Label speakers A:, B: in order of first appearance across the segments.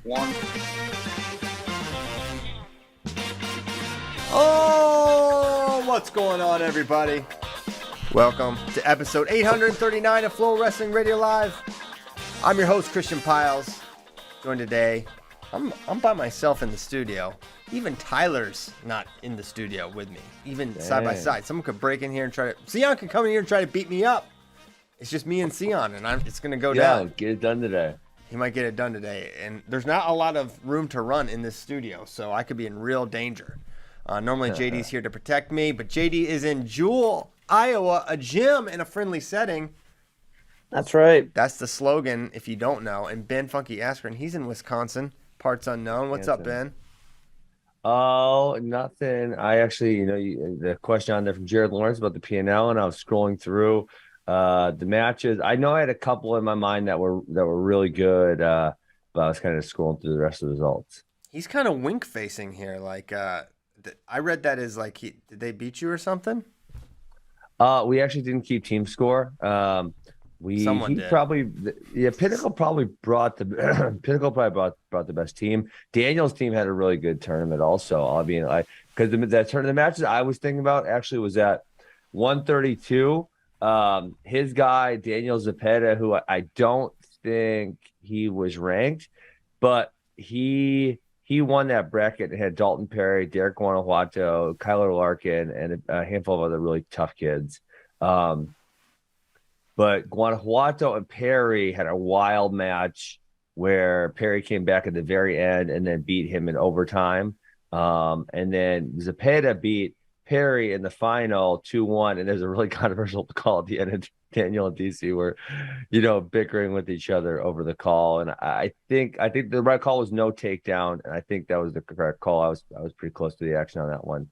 A: One.
B: Oh, what's going on, everybody? Welcome to episode 839 of FloWrestling Radio Live. I'm your host, Christian Piles. Joined today, I'm by myself in the studio. Even Tyler's not in the studio with me, even side by side. Someone could break in here and try to... Sion could come in here and try to beat me up. It's just me and Sion, and it's going to go down.
C: Yeah, get it done today.
B: He might get it done today. And there's not a lot of room to run in this studio, so I could be in real danger. Normally, JD's here to protect me, but JD is in Jewel, Iowa, a gym in a friendly setting.
D: That's right.
B: That's the slogan, if you don't know. And Ben Funky Askren, he's in Wisconsin, parts unknown. What's up, Ben?
C: Oh, nothing. I actually, the question on there from Jared Lawrence about the P&L, and I was scrolling through the matches. I know I had a couple in my mind that were really good, but I was kind of scrolling through the rest of the results.
B: He's kind of wink facing here. Like, I read that as like, did they beat you or something?
C: We actually didn't keep team score.
B: Someone did.
C: Pinnacle probably brought the brought the best team. Daniel's team had a really good tournament also. I mean, because the matches I was thinking about actually was at 132. His guy Daniel Zepeda, who I don't think he was ranked, but he won that bracket and had Dalton Perry, Derek Guanajuato, Kyler Larkin, and a handful of other really tough kids. But Guanajuato and Perry had a wild match where Perry came back at the very end and then beat him in overtime. And then Zepeda beat Perry in the final 2-1. And there's a really controversial call at the end of Daniel and DC were, bickering with each other over the call. And I think the right call was no takedown. And I think that was the correct call. I was pretty close to the action on that one.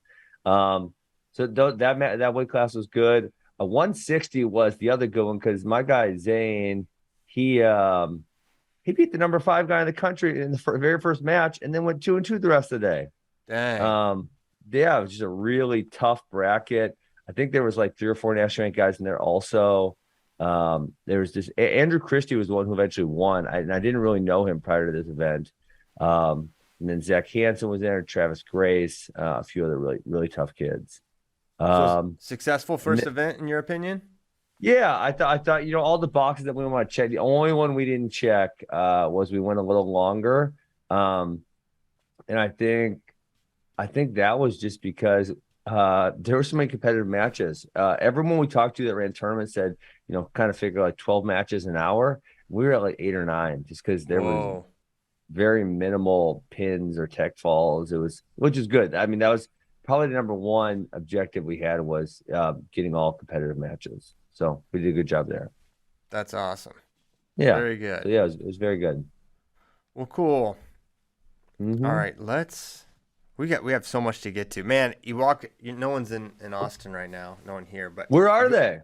C: So that weight class was good. 160 was the other good one because my guy Zane, he beat the number 5 guy in the country in the very first match, and then went 2-2 the rest of the day.
B: Dang.
C: Yeah, it was just a really tough bracket. I think there was like 3 or 4 national ranked guys in there also. There was this Andrew Christie was the one who eventually won, and I didn't really know him prior to this event. And then Zach Hansen was there, Travis Grace, a few other really really tough kids.
B: Successful first event in your opinion?
C: Yeah, I thought all the boxes that we want to check. The only one we didn't check was we went a little longer, and I think that was just because there were so many competitive matches. Everyone we talked to that ran tournaments said kind of figure like 12 matches an hour. We were at like 8 or 9 just because there was very minimal pins or tech falls. Which is good. I mean, that was probably the number one objective we had was getting all competitive matches. So we did a good job there.
B: That's awesome.
C: Yeah.
B: Very good.
C: So yeah, it was very good.
B: Well, cool.
C: Mm-hmm.
B: All right, we have so much to get to. Man, no one's in Austin right now. No one here, but
C: where are they?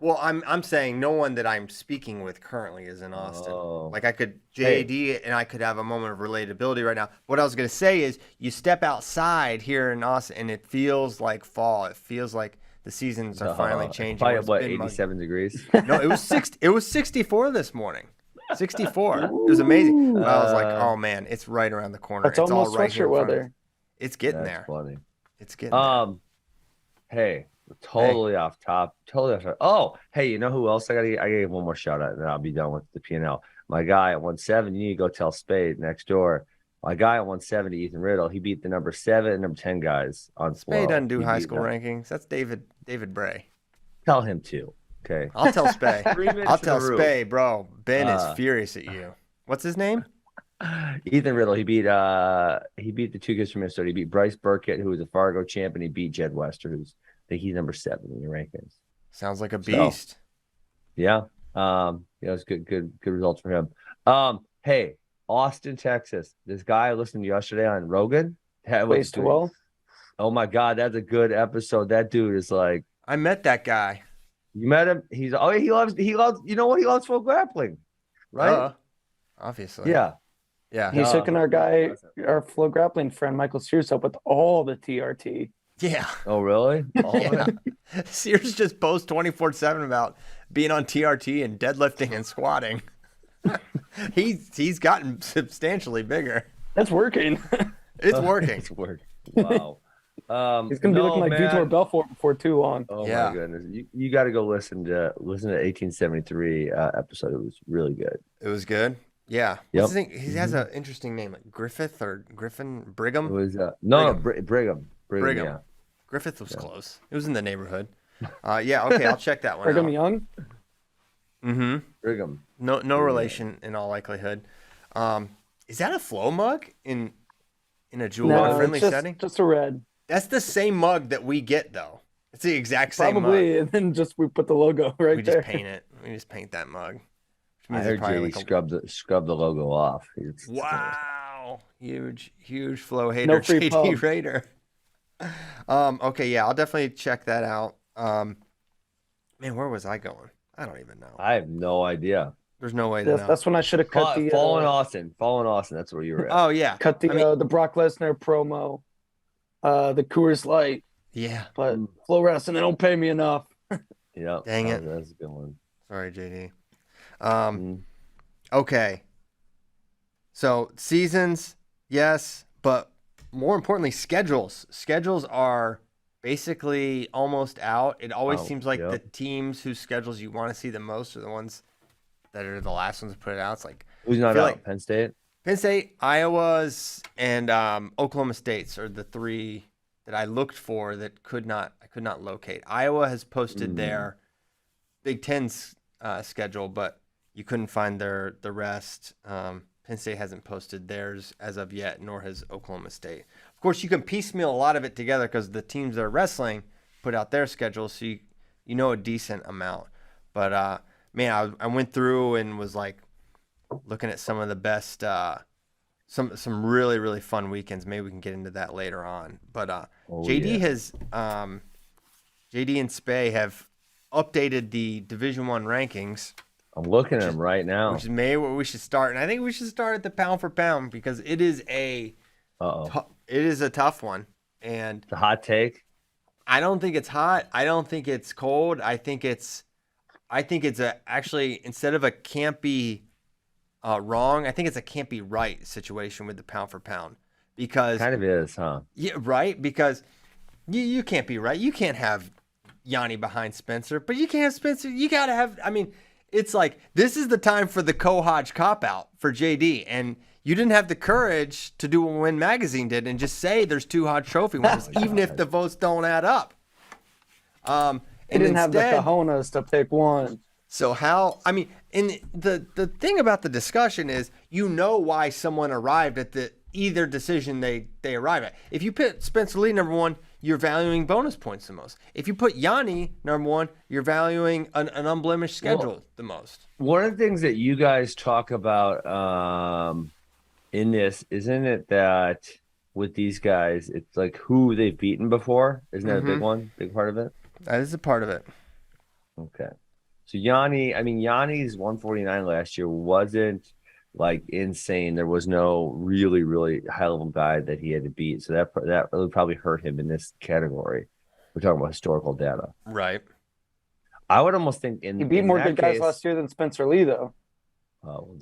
B: Well, I'm saying no one that I'm speaking with currently is in Austin.
C: Oh.
B: Like I could JAD and I could have a moment of relatability right now. What I was going to say is you step outside here in Austin and it feels like fall. It feels like the seasons are finally changing.
C: Probably what, 87 degrees?
B: No, it was 64 this morning. 64. It was amazing. But I was like, oh man, it's right around the corner.
D: It's almost
B: all right here
D: sweatshirt weather.
B: It's getting
C: That's
B: there.
C: funny.
B: It's getting there.
C: Hey, totally off top. Oh, hey, you know who else I gotta give one more shout out and then I'll be done with the P&L. My guy at 170, you need to go tell Spade next door. My guy at 170, Ethan Riddle, he beat the number 7 and number 10 guys on Flow.
B: Spade doesn't do high school rankings. That's David Bray.
C: Tell him to. Okay.
B: I'll tell Spade. I'll tell Spade, bro. Ben is furious at you. What's his name?
C: Ethan Riddle. He beat the 2 kids from Minnesota. He beat Bryce Burkett, who was a Fargo champ, and he beat Jed Wester, I think he's number 7 in your rankings.
B: Sounds like a beast.
C: So, yeah. It's good results for him. Hey, Austin, Texas. This guy I listened to yesterday on Rogan.
D: Well.
C: Oh my God, that's a good episode. That dude is like.
B: I met that guy.
C: You met him? He loves. You know what? He loves full grappling, right?
B: Obviously.
C: Yeah.
B: Yeah.
D: He's hooking our Flow Grappling friend Michael Sears up with all the TRT.
B: Yeah.
C: Oh, really?
B: Yeah. Sears just posts 24/7 about being on TRT and deadlifting and squatting. He's gotten substantially bigger.
D: That's working.
B: It's working.
C: It's working. Wow.
D: He's gonna be looking like Vitor Belfort before too long.
C: Oh
B: Yeah.
C: my goodness. You got to go listen to 1873 episode. It was really good.
B: It was good. Yeah.
C: Yep.
B: What's his name? He has an interesting name, like Griffith or Griffin Brigham.
C: It was
B: Brigham.
C: Brigham. Yeah.
B: Griffith was close. It was in the neighborhood. Yeah. Okay, I'll check that one
D: Brigham
B: out.
D: Young.
B: Mm-hmm.
C: Brigham.
B: No relation in all likelihood. Is that a Flow mug in a jewel friendly setting?
D: Just a red.
B: That's the same mug that we get though. It's the exact same
D: Probably,
B: mug.
D: and then just we put the logo right
B: We
D: there.
B: just paint it. We just paint that mug. Which
C: I
B: means
C: heard
B: it's probably
C: JD scrub the logo off.
B: Wow. Huge Flow hater,
D: No free
B: JD
D: pub.
B: Raider. Okay, yeah, I'll definitely check that out. Man, where was I going? I don't even know.
C: I have no idea.
B: There's no way to know.
D: That's when I should have cut
C: Fallen Austin. That's where you were at.
B: Oh yeah.
D: cut the Brock Lesnar promo, the Coors Light.
B: Yeah.
D: But Flow Wrestling, they don't pay me enough.
C: Yeah.
B: Dang it.
C: That's a good one.
B: Sorry, JD. Okay. So seasons, yes, but more importantly, schedules. Schedules are basically almost out. It always seems like the teams whose schedules you want to see the most are the ones that are the last ones to put it out. It's like
C: Who's not out?
B: like
C: Penn State?
B: Penn State, Iowa's, and Oklahoma State's are the three that I looked for that I could not locate. Iowa has posted their Big Ten's schedule, but you couldn't find the rest. Penn State hasn't posted theirs as of yet, nor has Oklahoma State. Of course, you can piecemeal a lot of it together because the teams that are wrestling put out their schedules, so you know a decent amount. But man, I went through and was like looking at some of the best, some really, really fun weekends. Maybe we can get into that later on. But JD and Spey have updated the Division I rankings.
C: I'm looking at them right now.
B: Which is maybe where we should start. And I think we should start at the pound for pound because it is it is a tough one. And
C: the hot take.
B: I don't think it's hot. I don't think it's cold. I think it's actually, instead of a can't be wrong, I think it's a can't be right situation with the pound for pound. Because
C: kind of is, huh?
B: Yeah, right. Because you can't be right. You can't have Yanni behind Spencer, but you can't have Spencer. You gotta have. I mean, it's like this is the time for the Hodge cop out for JD, and you didn't have the courage to do what Win Magazine did and just say there's 2 Hodge Trophy winners, even if the votes don't add up.
D: They didn't have the cojones to pick one.
B: So how? I mean, and the thing about the discussion is, why someone arrived at the either decision they arrive at. If you put Spencer Lee number 1, you're valuing bonus points the most. If you put Yanni number 1, you're valuing an unblemished schedule the most.
C: One of the things that you guys talk about in this, isn't it that with these guys, it's like who they've beaten before? Isn't that a big one? Big part of it?
B: That is a part of it.
C: Okay. So Yanni's 149 last year wasn't like insane. There was no really, really high level guy that he had to beat. So that really probably hurt him in this category. We're talking about historical data.
B: Right.
C: I would almost think
D: he beat more good guys last year than Spencer Lee, though.
C: Oh,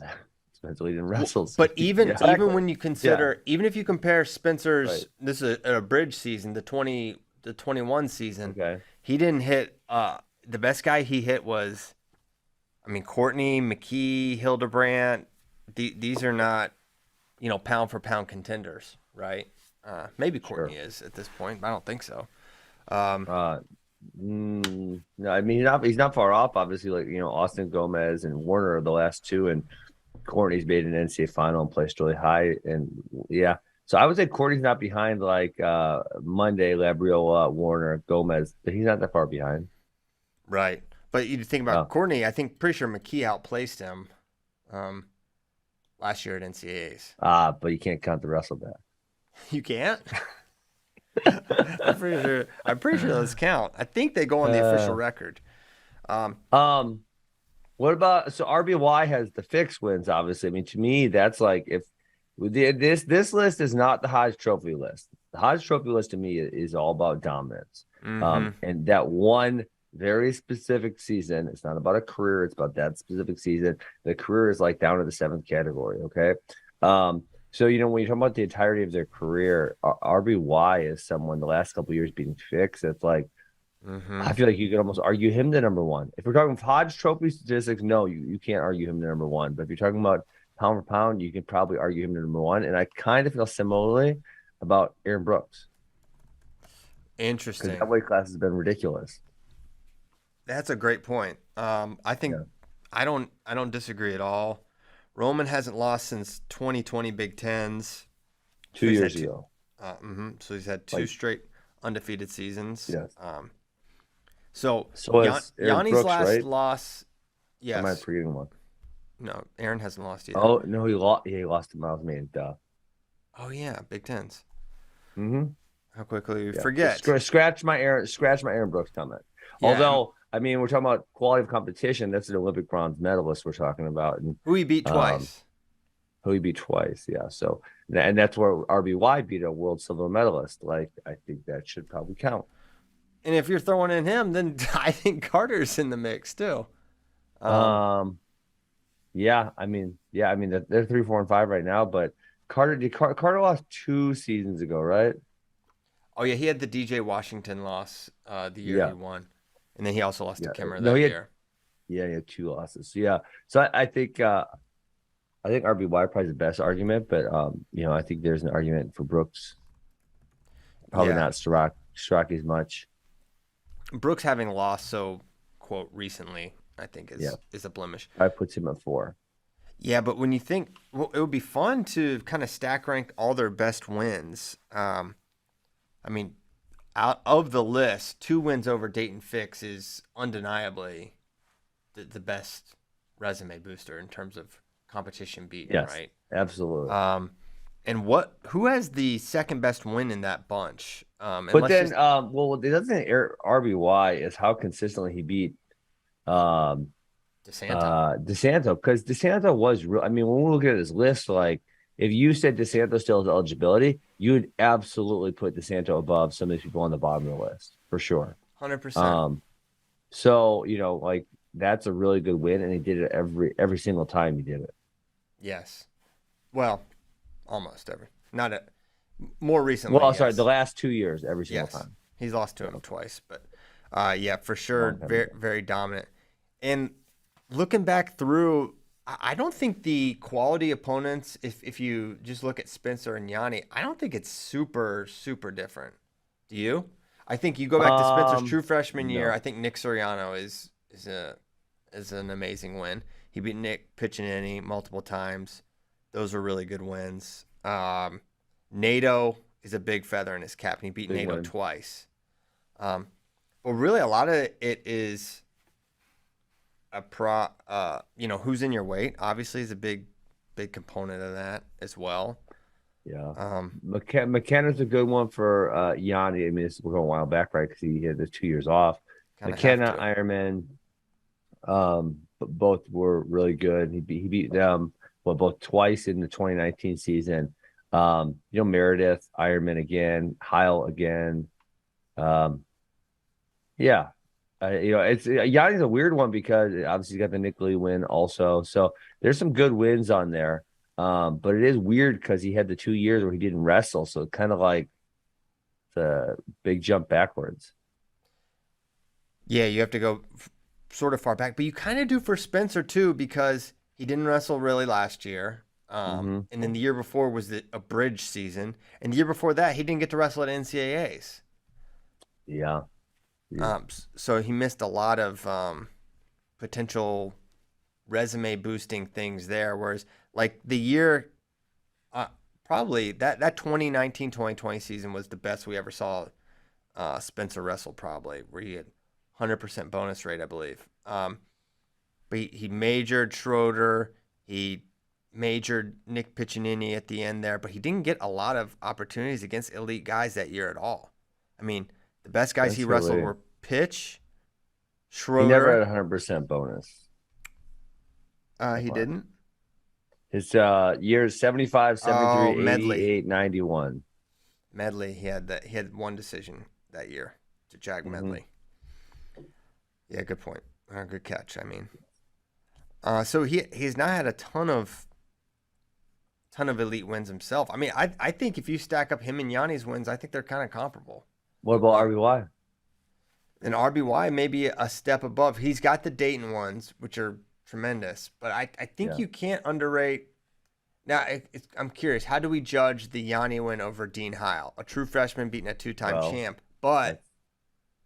C: Spencer Lee didn't wrestle.
B: But even when you consider, even if you compare Spencer's, this is a bridge season, the 21 season, he didn't hit, the best guy he hit was, Courtney, McKee, Hildebrandt. These are not, pound for pound contenders, right? Maybe Courtney is at this point, but I don't think so.
C: No, he's not far off. Obviously, like Austin Gomez and Warner are the last two, and Courtney's made an NCAA final and placed really high. And so I would say Courtney's not behind like Monday, Labriola, Warner, Gomez, but he's not that far behind.
B: Right, but you think about Courtney. I think pretty sure McKee outplaced him last year at NCAAs.
C: But you can't count the wrestle back.
B: You can't. I'm pretty sure those count. I think they go on the official record.
C: What about RBY has the fixed wins? Obviously, to me that's like if this list is not the Hodge Trophy list. The Hodge Trophy list to me is all about dominance. And that one very specific season. It's not about a career. It's about that specific season. The career is like down to the 7th category. Okay. So, you know, when you talk about the entirety of their career, RBY is someone the last couple of years being fixed. It's like, I feel like you could almost argue him the number one. If we're talking Hodge Trophy statistics, no, you can't argue him the number one. But if you're talking about pound for pound, you can probably argue him the number one. And I kind of feel similarly about Aaron Brooks.
B: Interesting.
C: Because that weight class has been ridiculous.
B: That's a great point. I think I don't disagree at all. Roman hasn't lost since 2020 Big Tens.
C: 2 years ago.
B: So he's had two straight undefeated seasons.
C: Yes.
B: So
C: Yanni's
B: Brooks, last
C: right?
B: loss. Yes.
C: Am I forgetting one?
B: No, Aaron hasn't lost either.
C: Oh no, he lost. He lost to Miles Main. Duh.
B: Oh yeah, Big Tens.
C: Mm-hmm.
B: How quickly we forget.
C: Scratch my Aaron Brooks comment. Yeah. Although, I mean, we're talking about quality of competition. That's an Olympic bronze medalist we're talking about, and
B: who he beat twice.
C: Yeah. So, and that's where RBY beat a world silver medalist. Like, I think that should probably count.
B: And if you're throwing in him, then I think Carter's in the mix too.
C: Yeah. I mean, they're 3, 4, and 5 right now, but Carter lost 2 seasons ago, right?
B: Oh yeah, he had the DJ Washington loss the year he won, and then he also lost to Kimmer that year.
C: Yeah, he had 2 losses. Yeah, so I think RBY probably is the best argument, but you know, I think there's an argument for Brooks. Probably not Strach as much.
B: Brooks having lost so quote recently, I think is a blemish.
C: I puts him at 4.
B: Yeah, but when you think, well, it would be fun to kind of stack rank all their best wins. I mean, out of the list, 2 wins over Dayton Fix is undeniably the best resume booster in terms of competition beaten, right?
C: Absolutely.
B: And who has the second best win in that bunch?
C: But then, well, it doesn't RBY is how consistently he beat DeSanto, because DeSanto was real. I mean, when we look at his list, like if you said DeSanto still has eligibility, you'd absolutely put DeSanto above some of these people on the bottom of the list for sure.
B: 100%.
C: So, you know, like that's a really good win, and he did it every single time he did it.
B: Yes. Well, almost every. More recently.
C: Well, sorry, the last 2 years, every single time.
B: He's lost to him twice, but yeah, for sure, very, very dominant. And looking back through, I don't think the quality opponents, if you just look at Spencer and Yanni, I don't think it's super, super different. Do you? I think you go back to Spencer's true freshman year. I think Nick Soriano is an amazing win. He beat Nick Piccinini multiple times. Those were really good wins. Nato is a big feather in his cap, and he beat Nato twice. But really, a lot of it is who's in your weight. Obviously, is a big component of that as well.
C: Yeah. McKenna's a good one for Yanni. I mean, we're going a while back, right? Because he had the 2 years off. McKenna, Ironman, both were really good. He beat them both twice in the 2019 season. Meredith, Ironman again, Heil again. It's Yanni's a weird one because obviously he's got the Nick Lee win also. So there's some good wins on there. But it is weird because he had the 2 years where he didn't wrestle. So it's kind of like the big jump backwards.
B: Yeah, you have to go sort of far back, but you kind of do for Spencer too, because he didn't wrestle really last year. And then the year before was a bridge season. And the year before that, he didn't get to wrestle at NCAAs.
C: Yeah.
B: So he missed a lot of potential resume boosting things there. Whereas like the year, probably that 2019-2020 season was the best we ever saw Spencer wrestle, probably, where he had 100% bonus rate, I believe. But he majored Schroeder. He majored Nick Piccinini at the end there, but he didn't get a lot of opportunities against elite guys that year at all. I mean, the best guys he wrestled were Pitch, Schroeder.
C: He never had 100% bonus.
B: He didn't?
C: His years 75, 73, 88, 91.
B: Medley, he had one decision that year to Jag Medley. Yeah, good point. Good catch. I mean, so he's not had a ton of elite wins himself. I mean, I think if you stack up him and Yanni's wins, I think they're kind of comparable.
C: What about RBY?
B: And RBY may be a step above. He's got the Dayton ones, which are tremendous, but I think you can't underrate. Now, I'm curious, how do we judge the Yanni win over Dean Heil, a true freshman beating a two-time champ? But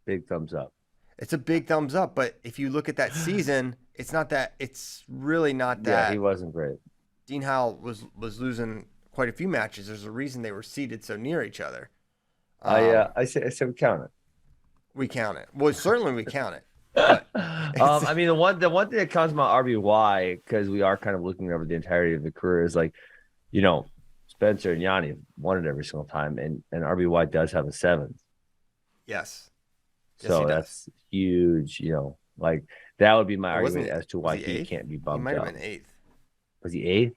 C: big thumbs up.
B: It's a big thumbs up, but if you look at that season, it's not that. It's really not that.
C: Yeah, he wasn't great.
B: Dean Heil was losing quite a few matches. There's a reason they were seated so near each other.
C: I say we count it.
B: We count it. Well, certainly we count it. But
C: I mean, the one thing that counts about RBY, because we are kind of looking over the entirety of the career, is like, Spencer and Yanni have won it every single time, and RBY does have a 7th.
B: Yes.
C: So that's huge. Like that would be my argument as to why he can't be bumped up.
B: He might have been 8th.
C: Was he 8th?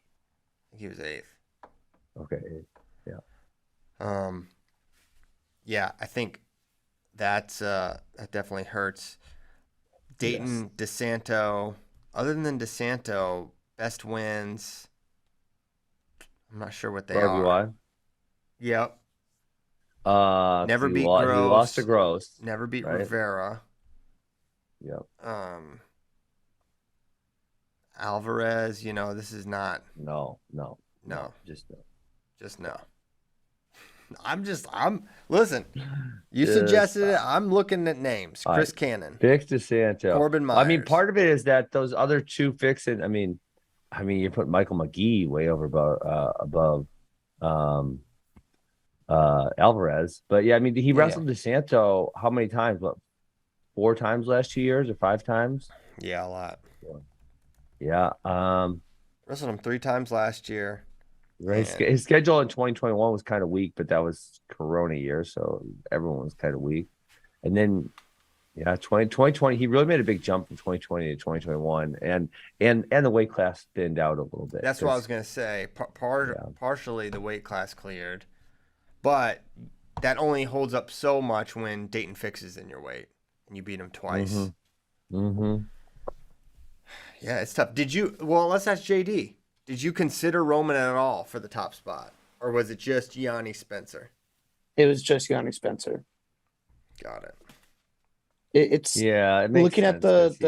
B: He was 8th.
C: Okay. 8th. Yeah.
B: Yeah, I think that definitely hurts. Dayton, yes. DeSanto. Other than DeSanto, best wins. I'm not sure what they are.
C: RBY.
B: Yep. Never beat Gross.
C: He lost to Gross.
B: Never beat Rivera.
C: Yep.
B: Alvarez, this is not.
C: No.
B: Just no. Listen, you suggested it. I'm looking at names. Chris Cannon.
C: Fix DeSanto.
B: Corbin Myers.
C: I mean, part of it is that those other two fixing, I mean, you put Michael McGee way over above Alvarez. But yeah, I mean, he wrestled DeSanto how many times? What, 4 times last 2 years or 5 times?
B: Yeah, a lot.
C: Yeah.
B: Wrestled him 3 times last year.
C: Right. His schedule in 2021 was kind of weak, but that was Corona year, so everyone was kind of weak. And then, 2020, he really made a big jump from 2020 to 2021, and the weight class thinned out a little bit.
B: That's what I was gonna say. Partially, the weight class cleared, but that only holds up so much when Dayton fixes in your weight and you beat him twice.
C: Mm-hmm.
B: Yeah, it's tough. Let's ask JD. Did you consider Roman at all for the top spot? Or was it just Yanni Spencer?
D: It was just Yanni Spencer.
B: Got it.
D: It's
C: it makes
D: looking
C: sense
D: at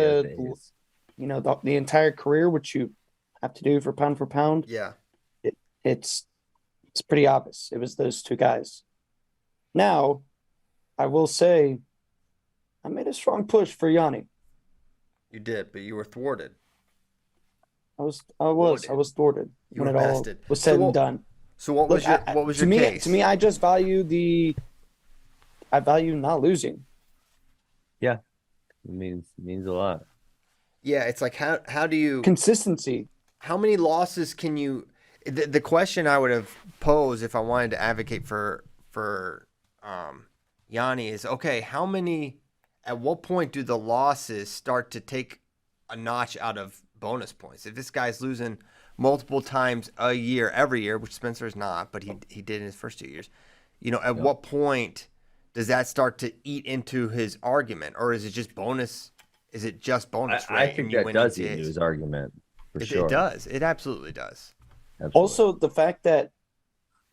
D: the entire career, which you have to do for pound.
B: Yeah.
D: It's pretty obvious. It was those two guys. Now, I will say I made a strong push for Yanni.
B: You did, but you were thwarted.
D: I was thwarted when it all was said and done.
B: So what was your case?
D: To me, I just value not losing.
C: Yeah, it means a lot.
B: Yeah, it's like how do you
D: consistency? How
B: many losses can you? The question I would have posed if I wanted to advocate for Yanni is, okay, how many? At what point do the losses start to take a notch out of bonus points? If this guy's losing multiple times a year, every year, which Spencer is not, but he did in his first 2 years, at what point does that start to eat into his argument, or is it just bonus? Is it just bonus?
C: I think that does eat into his argument. Sure.
B: It does. It absolutely does.
C: Absolutely.
D: Also, the fact that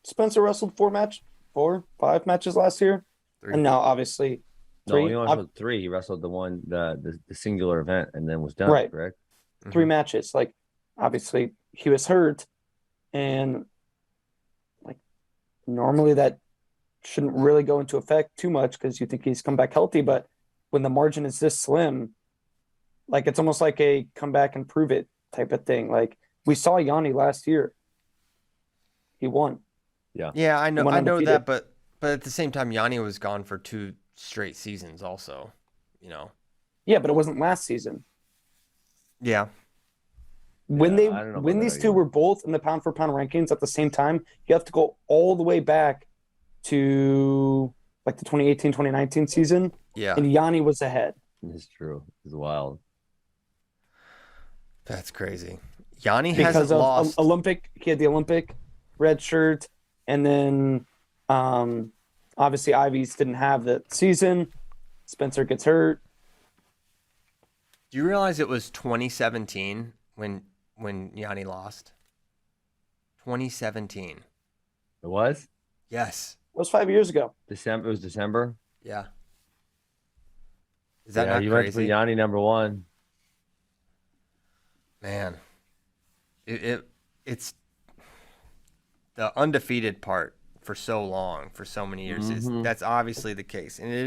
D: Spencer wrestled 5 matches last year, 3. And now obviously 3.
C: No, he only wrestled 3. He wrestled the singular event and then was done.
D: Right.
C: Correct.
D: 3 matches. Like, obviously he was hurt, and like normally that shouldn't really go into effect too much because you think he's come back healthy. But when the margin is this slim, like it's almost like a come back and prove it type of thing. Like we saw Yanni last year. He won.
B: Yeah, I know that, but at the same time, Yanni was gone for 2 straight seasons also,
D: Yeah, but it wasn't last season.
B: Yeah.
D: When these two were both in the pound for pound rankings at the same time, you have to go all the way back to like the 2018-2019 season.
B: Yeah.
D: And Yanni was ahead.
C: It's true. It's wild.
B: That's crazy. Yanni
D: because
B: hasn't lost.
D: Olympic. He had the Olympic red shirt, and then obviously Ivy's didn't have the season. Spencer gets hurt.
B: Do you realize it was 2017 when Yanni lost? 2017.
C: It was?
B: Yes.
D: It was 5 years ago.
C: December. It was December.
B: Yeah. Is that
C: Yeah,
B: not
C: you went to put
B: crazy?
C: Yanni number 1.
B: Man, it's the undefeated part for so long, for so many years. That's obviously the case, and it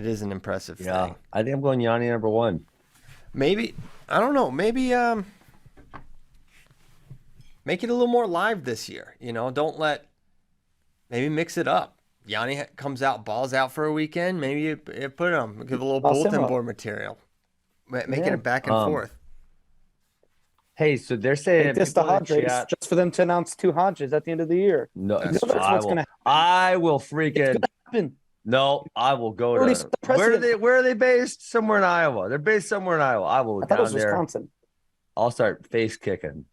B: is an impressive thing.
C: I think I'm going Yanni number 1.
B: Maybe, I don't know. Maybe make it a little more live this year. Maybe mix it up. Yanni comes out, balls out for a weekend. Maybe you put him, give a little bulletin board material, make it a back and forth.
C: Hey, so they're saying
D: this the Hodge race just for them to announce 2 Hodges at the end of the year.
C: No,
D: that's what's going to happen.
C: I will freaking
D: happen.
C: No, I will go to where are they based? Somewhere in Iowa. They're based somewhere in Iowa. I will
D: I thought it was Wisconsin.
C: I'll start face kicking.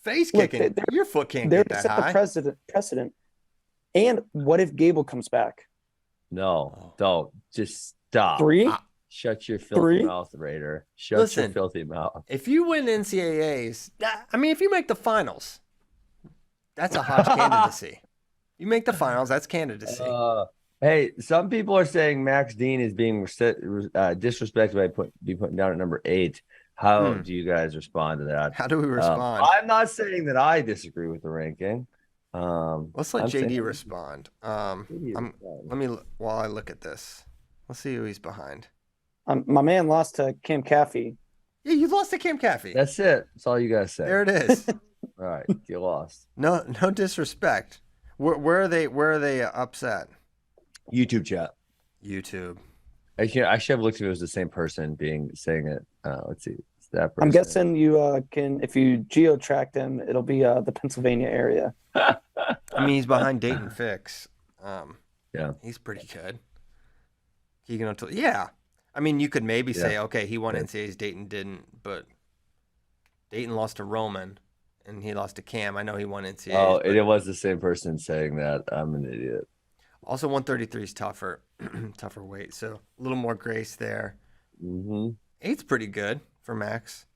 B: Kicking? Your foot can't get that high.
D: The precedent. And what if Gable comes back?
C: No, don't. Just stop.
D: 3?
C: Shut your filthy mouth, Raider. Shut your filthy mouth.
B: If you win NCAAs, if you make the finals, that's a Hodge candidacy. You make the finals, that's candidacy.
C: Hey, some people are saying Max Dean is being disrespected by putting down at number 8. How do you guys respond to that?
B: How do we respond?
C: I'm not saying that I disagree with the ranking.
B: Let's let JD respond. While I look at this, let's see who he's behind.
D: My man lost to Cam Caffey.
B: Yeah, you lost to Cam Caffey.
C: That's it. That's all you gotta say.
B: There it is.
C: All right, you lost.
B: No disrespect. Where are they upset?
C: YouTube chat.
B: YouTube.
C: I should have looked if it was the same person saying it. Let's see. It's that person.
D: I'm guessing you can, if you geo-tracked him, it'll be the Pennsylvania area.
B: He's behind Dayton Fix.
C: Yeah,
B: he's pretty good. Keegan O'Toole. Yeah. You could maybe say, okay, he won NCAAs, Dayton didn't, but Dayton lost to Roman, and he lost to Cam. I know he won NCAAs.
C: Oh, it was the same person saying that. I'm an idiot.
B: Also, 133 is tougher weight, so a little more grace there. 8's pretty good for Max.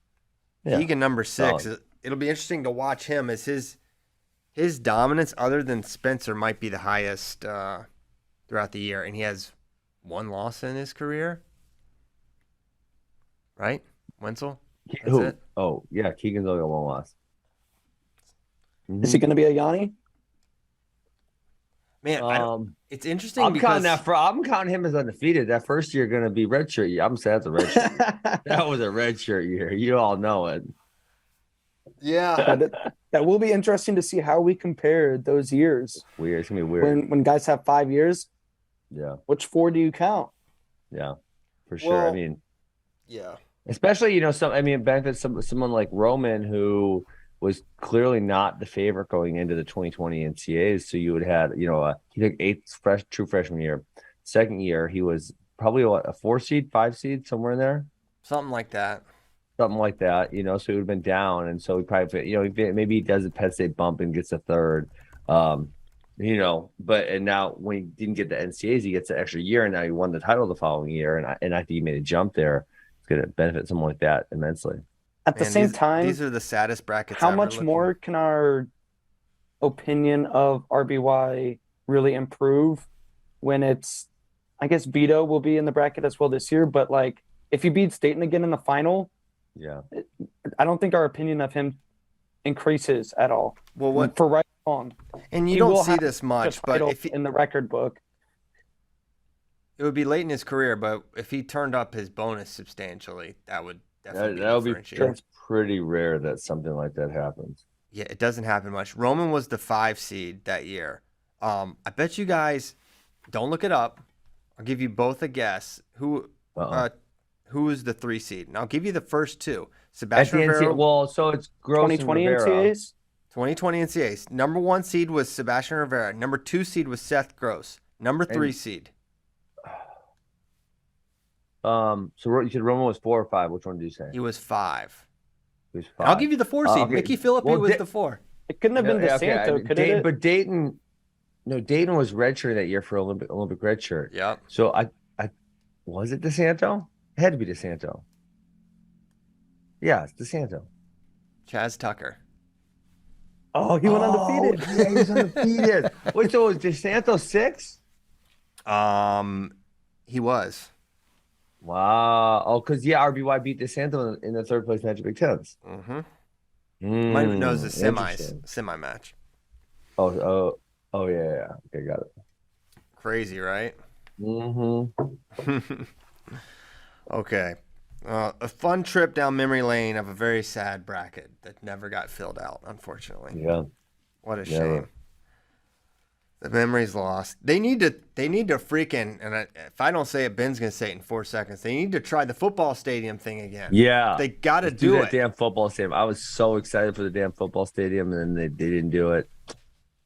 B: Yeah. Keegan number 6. It'll be interesting to watch him as his dominance, other than Spencer, might be the highest throughout the year, and he has 1 loss in his career. Right? Wenzel? That's it?
C: Oh, yeah. Keegan's only got 1 loss.
D: Is he going to be a Yanni?
B: Man, it's interesting.
C: I'm counting him as undefeated. That first year going to be redshirt year. I'm saying that's a redshirt. That was a redshirt year. You all know it.
B: Yeah.
D: That will be interesting to see how we compare those years.
C: Weird. It's going to be weird.
D: When guys have 5 years.
C: Yeah.
D: Which 4 do you count?
C: Yeah, for sure.
B: Well, yeah.
C: Especially, it benefits someone like Roman, who was clearly not the favorite going into the 2020 NCAAs. So you would have, he took 8th true freshman year. Second year, he was probably a 4 seed, 5 seed, somewhere in there.
B: Something like that.
C: So he would have been down. And so he probably, maybe he does a Penn State bump and gets a 3rd. And now when he didn't get the NCAAs, he gets an extra year, and now he won the title the following year. And I think he made a jump there. It's going to benefit someone like that immensely.
D: At the same time,
B: these are the saddest brackets.
D: How much more can our opinion of RBY really improve when it's, I guess Vito will be in the bracket as well this year, but if he beats Dayton again in the final, I don't think our opinion of him increases at all.
B: Well,
D: for right or wrong.
B: And you don't see this much, but if
D: in the record book,
B: it would be late in his career, but if he turned up his bonus substantially, that would definitely
C: that's pretty rare that something like that happens.
B: Yeah, it doesn't happen much. Roman was the 5 seed that year. I bet you guys don't look it up. I'll give you both a guess. Who is the 3 seed? And I'll give you the first 2. Sebastian Rivera.
C: So it's Gross
D: 2020 NCAAs.
B: 2020 NCAAs. Number 1 seed was Sebastian Rivera. Number 2 seed was Seth Gross. Number 3 seed.
C: So you said Roman was 4 or 5. Which one did you say?
B: He was 5.
C: He was 5.
B: I'll give you the 4 seed. Okay. Mickey Philippi was the 4.
D: It couldn't have been DeSanto, could it?
C: But Dayton was redshirt that year for Olympic redshirt.
B: Yep.
C: So I was it DeSanto? It had to be DeSanto. Yeah, it's DeSanto.
B: Chaz Tucker.
D: Oh, he went undefeated.
C: Yeah, he was undefeated. Wait, so was DeSanto 6?
B: He was.
C: Wow. Oh, because RBY beat DeSanto in the third place match of Big Tens.
B: Mm-hmm. Might even know it was a
C: Interesting.
B: semi match.
C: Oh, yeah. Okay, got it.
B: Crazy, right?
C: Mm-hmm.
B: Okay. A fun trip down memory lane of a very sad bracket that never got filled out, unfortunately.
C: Yeah.
B: What a
C: Yeah.
B: shame. The memory's lost. They need to freaking, and if I don't say it, Ben's gonna say it in 4 seconds. They need to try the football stadium thing again.
C: Yeah.
B: They got to
C: Let's
B: do
C: that
B: it.
C: damn football stadium. I was so excited for the damn football stadium, and then they didn't do it.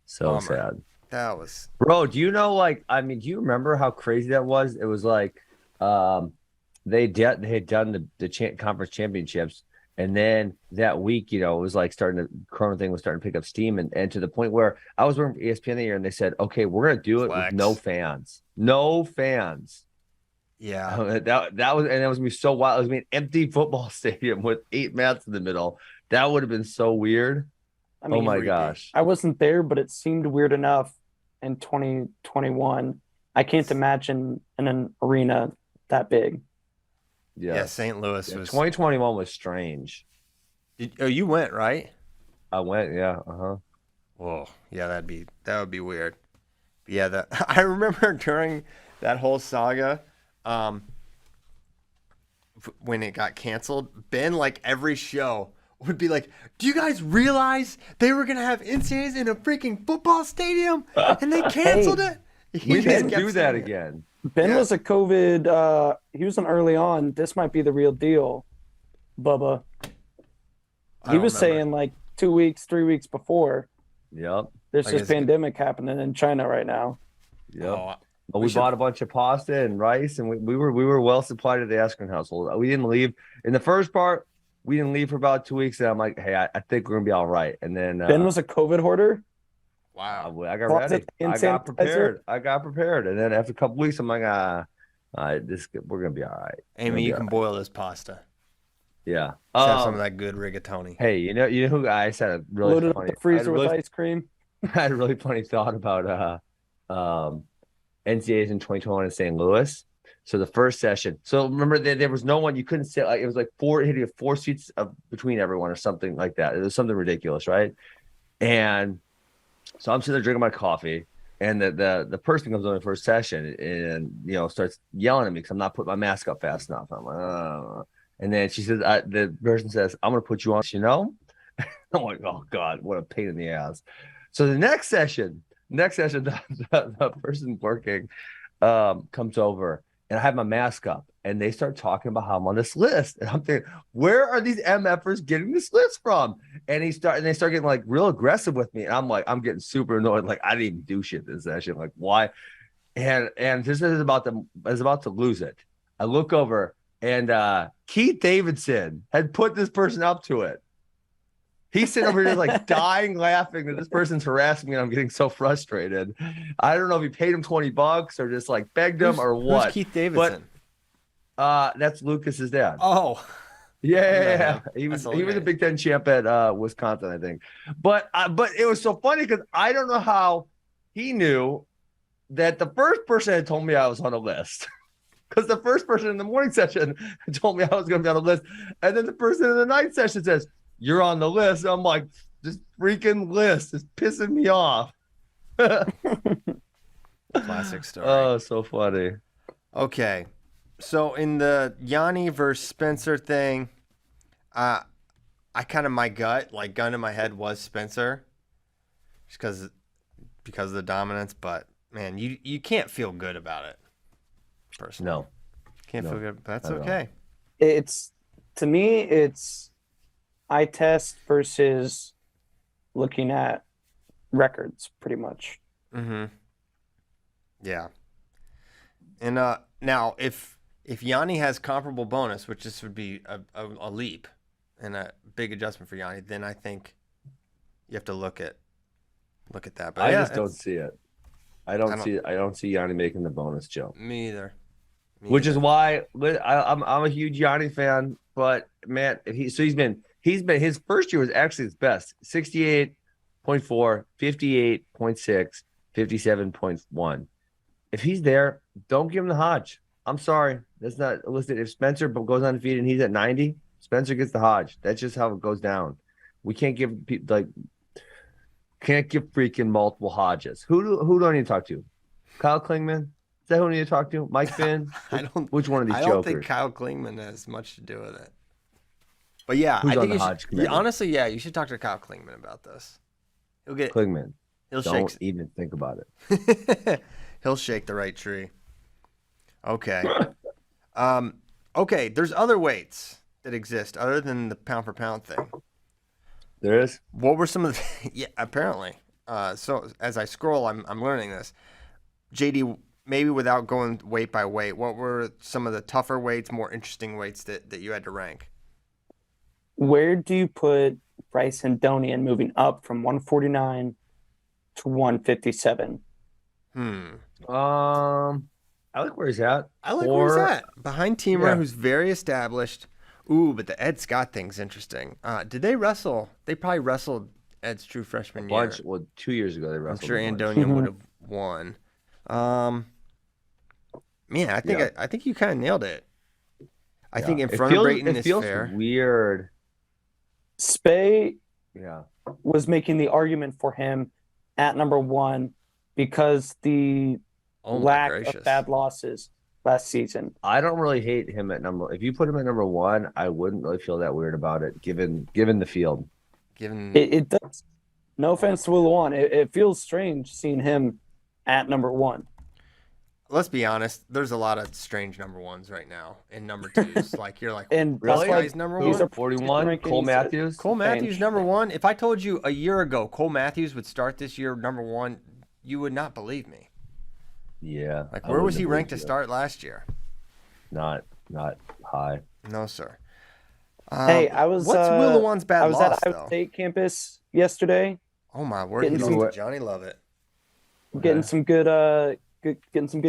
C: So
B: Bummer.
C: sad.
B: That was.
C: Bro, do you know, do you remember how crazy that was? It was like they had done the conference championships, and then that week, it was like Corona thing was starting to pick up steam, and to the point where I was working for ESPN that year, and they said, okay, we're gonna do it with no fans. No fans.
B: Yeah.
C: That was gonna be so wild. It was an empty football stadium with 8 mats in the middle. That would have been so weird.
D: I mean,
C: oh my gosh.
D: I wasn't there, but it seemed weird enough in 2021. I can't imagine in an arena that big.
B: Yeah, St. Louis was.
C: 2021 was strange.
B: You went, right?
C: I went, yeah.
B: Whoa, yeah, that would be weird. But yeah, I remember during that whole saga, when it got canceled, Ben, like every show, would be like, "Do you guys realize they were gonna have NCAAs in a freaking football stadium and they canceled it?"
C: We didn't do that again.
D: Ben was a COVID. He was an early on. This might be the real deal, Bubba. He was saying like 2 weeks, 3 weeks before.
C: Yep.
D: There's this pandemic happening in China right now.
C: Yep. We bought a bunch of pasta and rice, and we were well supplied at the Askren household. We didn't leave in the first part. We didn't leave for about 2 weeks, and I'm like, hey, I think we're gonna be all right. And then
D: Ben was a COVID hoarder.
B: Wow.
C: I got ready. I got prepared. And then after a couple weeks, I'm like, we're gonna be all right.
B: Amy, you can boil this pasta.
C: Yeah.
B: Let's have some of that good rigatoni.
C: Hey, you know who I said a really
D: loaded
C: funny
D: up the freezer with ice cream.
C: I had a really funny thought about NCAAs in 2021 in St. Louis. So the first session. So remember there was no one, you couldn't sit, it was like four seats between everyone or something like that. It was something ridiculous, right? And so I'm sitting there drinking my coffee, and the person comes on the first session and starts yelling at me because I'm not putting my mask up fast enough. I'm like, and then she says, the person says, "I'm gonna put you on." I'm like, oh God, what a pain in the ass. So the next session, the person working comes over, and I have my mask up, and they start talking about how I'm on this list, and I'm thinking, where are these MFers getting this list from? And they start getting like real aggressive with me, and I'm like, I'm getting super annoyed, like I didn't even do shit this session, like why? And this is about to lose it. I look over, and Keith Davidson had put this person up to it. He's sitting over here like dying laughing that this person's harassing me, and I'm getting so frustrated. I don't know if he paid him $20 or just like begged him or what.
B: Who's Keith Davidson?
C: But that's Lucas's dad.
B: Oh,
C: yeah. He was a Big Ten champ at Wisconsin, I think. But it was so funny because I don't know how he knew that the first person had told me I was on a list. Because the first person in the morning session told me I was going to be on the list, and then the person in the night session says, "You're on the list." I'm like, this freaking list is pissing me off.
B: Classic story.
C: Oh, so funny.
B: Okay. So in the Yanni versus Spencer thing, I kind of, my gut, like gun in my head, was Spencer. Just because of the dominance. But, man, you can't feel good about it. Personally.
C: No.
B: Can't feel good. That's okay.
D: To me, it's eye test versus looking at records, pretty much.
B: Mm-hmm. Yeah. And now, if Yanni has comparable bonus, which this would be a leap and a big adjustment for Yanni, then I think you have to look at that. But
C: I just don't see it. I don't see Yanni making the bonus, Joe.
B: Me either.
C: Which is why I'm a huge Yanni fan. But man, he's been his first year was actually his best. 68.4, 58.6, 57.1. If he's there, don't give him the Hodge. I'm sorry. That's not listen. If Spencer goes undefeated and he's at 90, Spencer gets the Hodge. That's just how it goes down. We can't give people can't give freaking multiple Hodges. Who do I need to talk to? Kyle Klingman? Is that who I need to talk to? Mike Finn? Which one of these
B: I
C: jokers?
B: don't think Kyle Klingman has much to do with it. But yeah,
C: Who's
B: I
C: on
B: think
C: the Hodge committee?
B: honestly, yeah, you should talk to Kyle Klingman about this. He'll get
C: Klingman.
B: He'll
C: Don't
B: shake.
C: even think about it.
B: He'll shake the right tree. Okay. Okay. There's other weights that exist other than the pound for pound thing.
C: There is.
B: What were some of the? Yeah, apparently. So as I scroll, I'm learning this. JD, maybe without going weight by weight, what were some of the tougher weights, more interesting weights that you had to rank?
D: Where do you put Bryce Hindonian moving up from 149 to 157?
C: I like where he's at.
B: I like where he's at. Behind Teamer, who's very established. Ooh, but the Ed Scott thing's interesting. Did they wrestle? They probably wrestled Ed's true freshman year.
C: Well, 2 years ago they
B: I'm
C: wrestled.
B: sure Andonian would have won. Man, I think you kind of nailed it. I think in front of Brayton is fair.
C: Weird.
D: Spey was making the argument for him at number one because the lack of bad losses last season.
C: I don't really hate him at number. If you put him at number one, I wouldn't really feel that weird about it, given the field.
D: It does. No offense to Will it feels strange seeing him at number one.
B: Let's be honest. There's a lot of strange number ones right now and number twos. You're like,
D: and
B: really? Guy's number one.
D: These are
C: 41. Cole Matthews.
B: Cole Matthews number one. If I told you a year ago Cole Matthews would start this year number one, you would not believe me.
C: Yeah.
B: Where was he ranked to start last year?
C: Not high.
B: No, sir.
D: Hey, I was.
B: What's Willowan's bad loss,
D: I was at Iowa State campus yesterday.
B: Oh my word! He's with Johnny Lovett.
D: Getting some good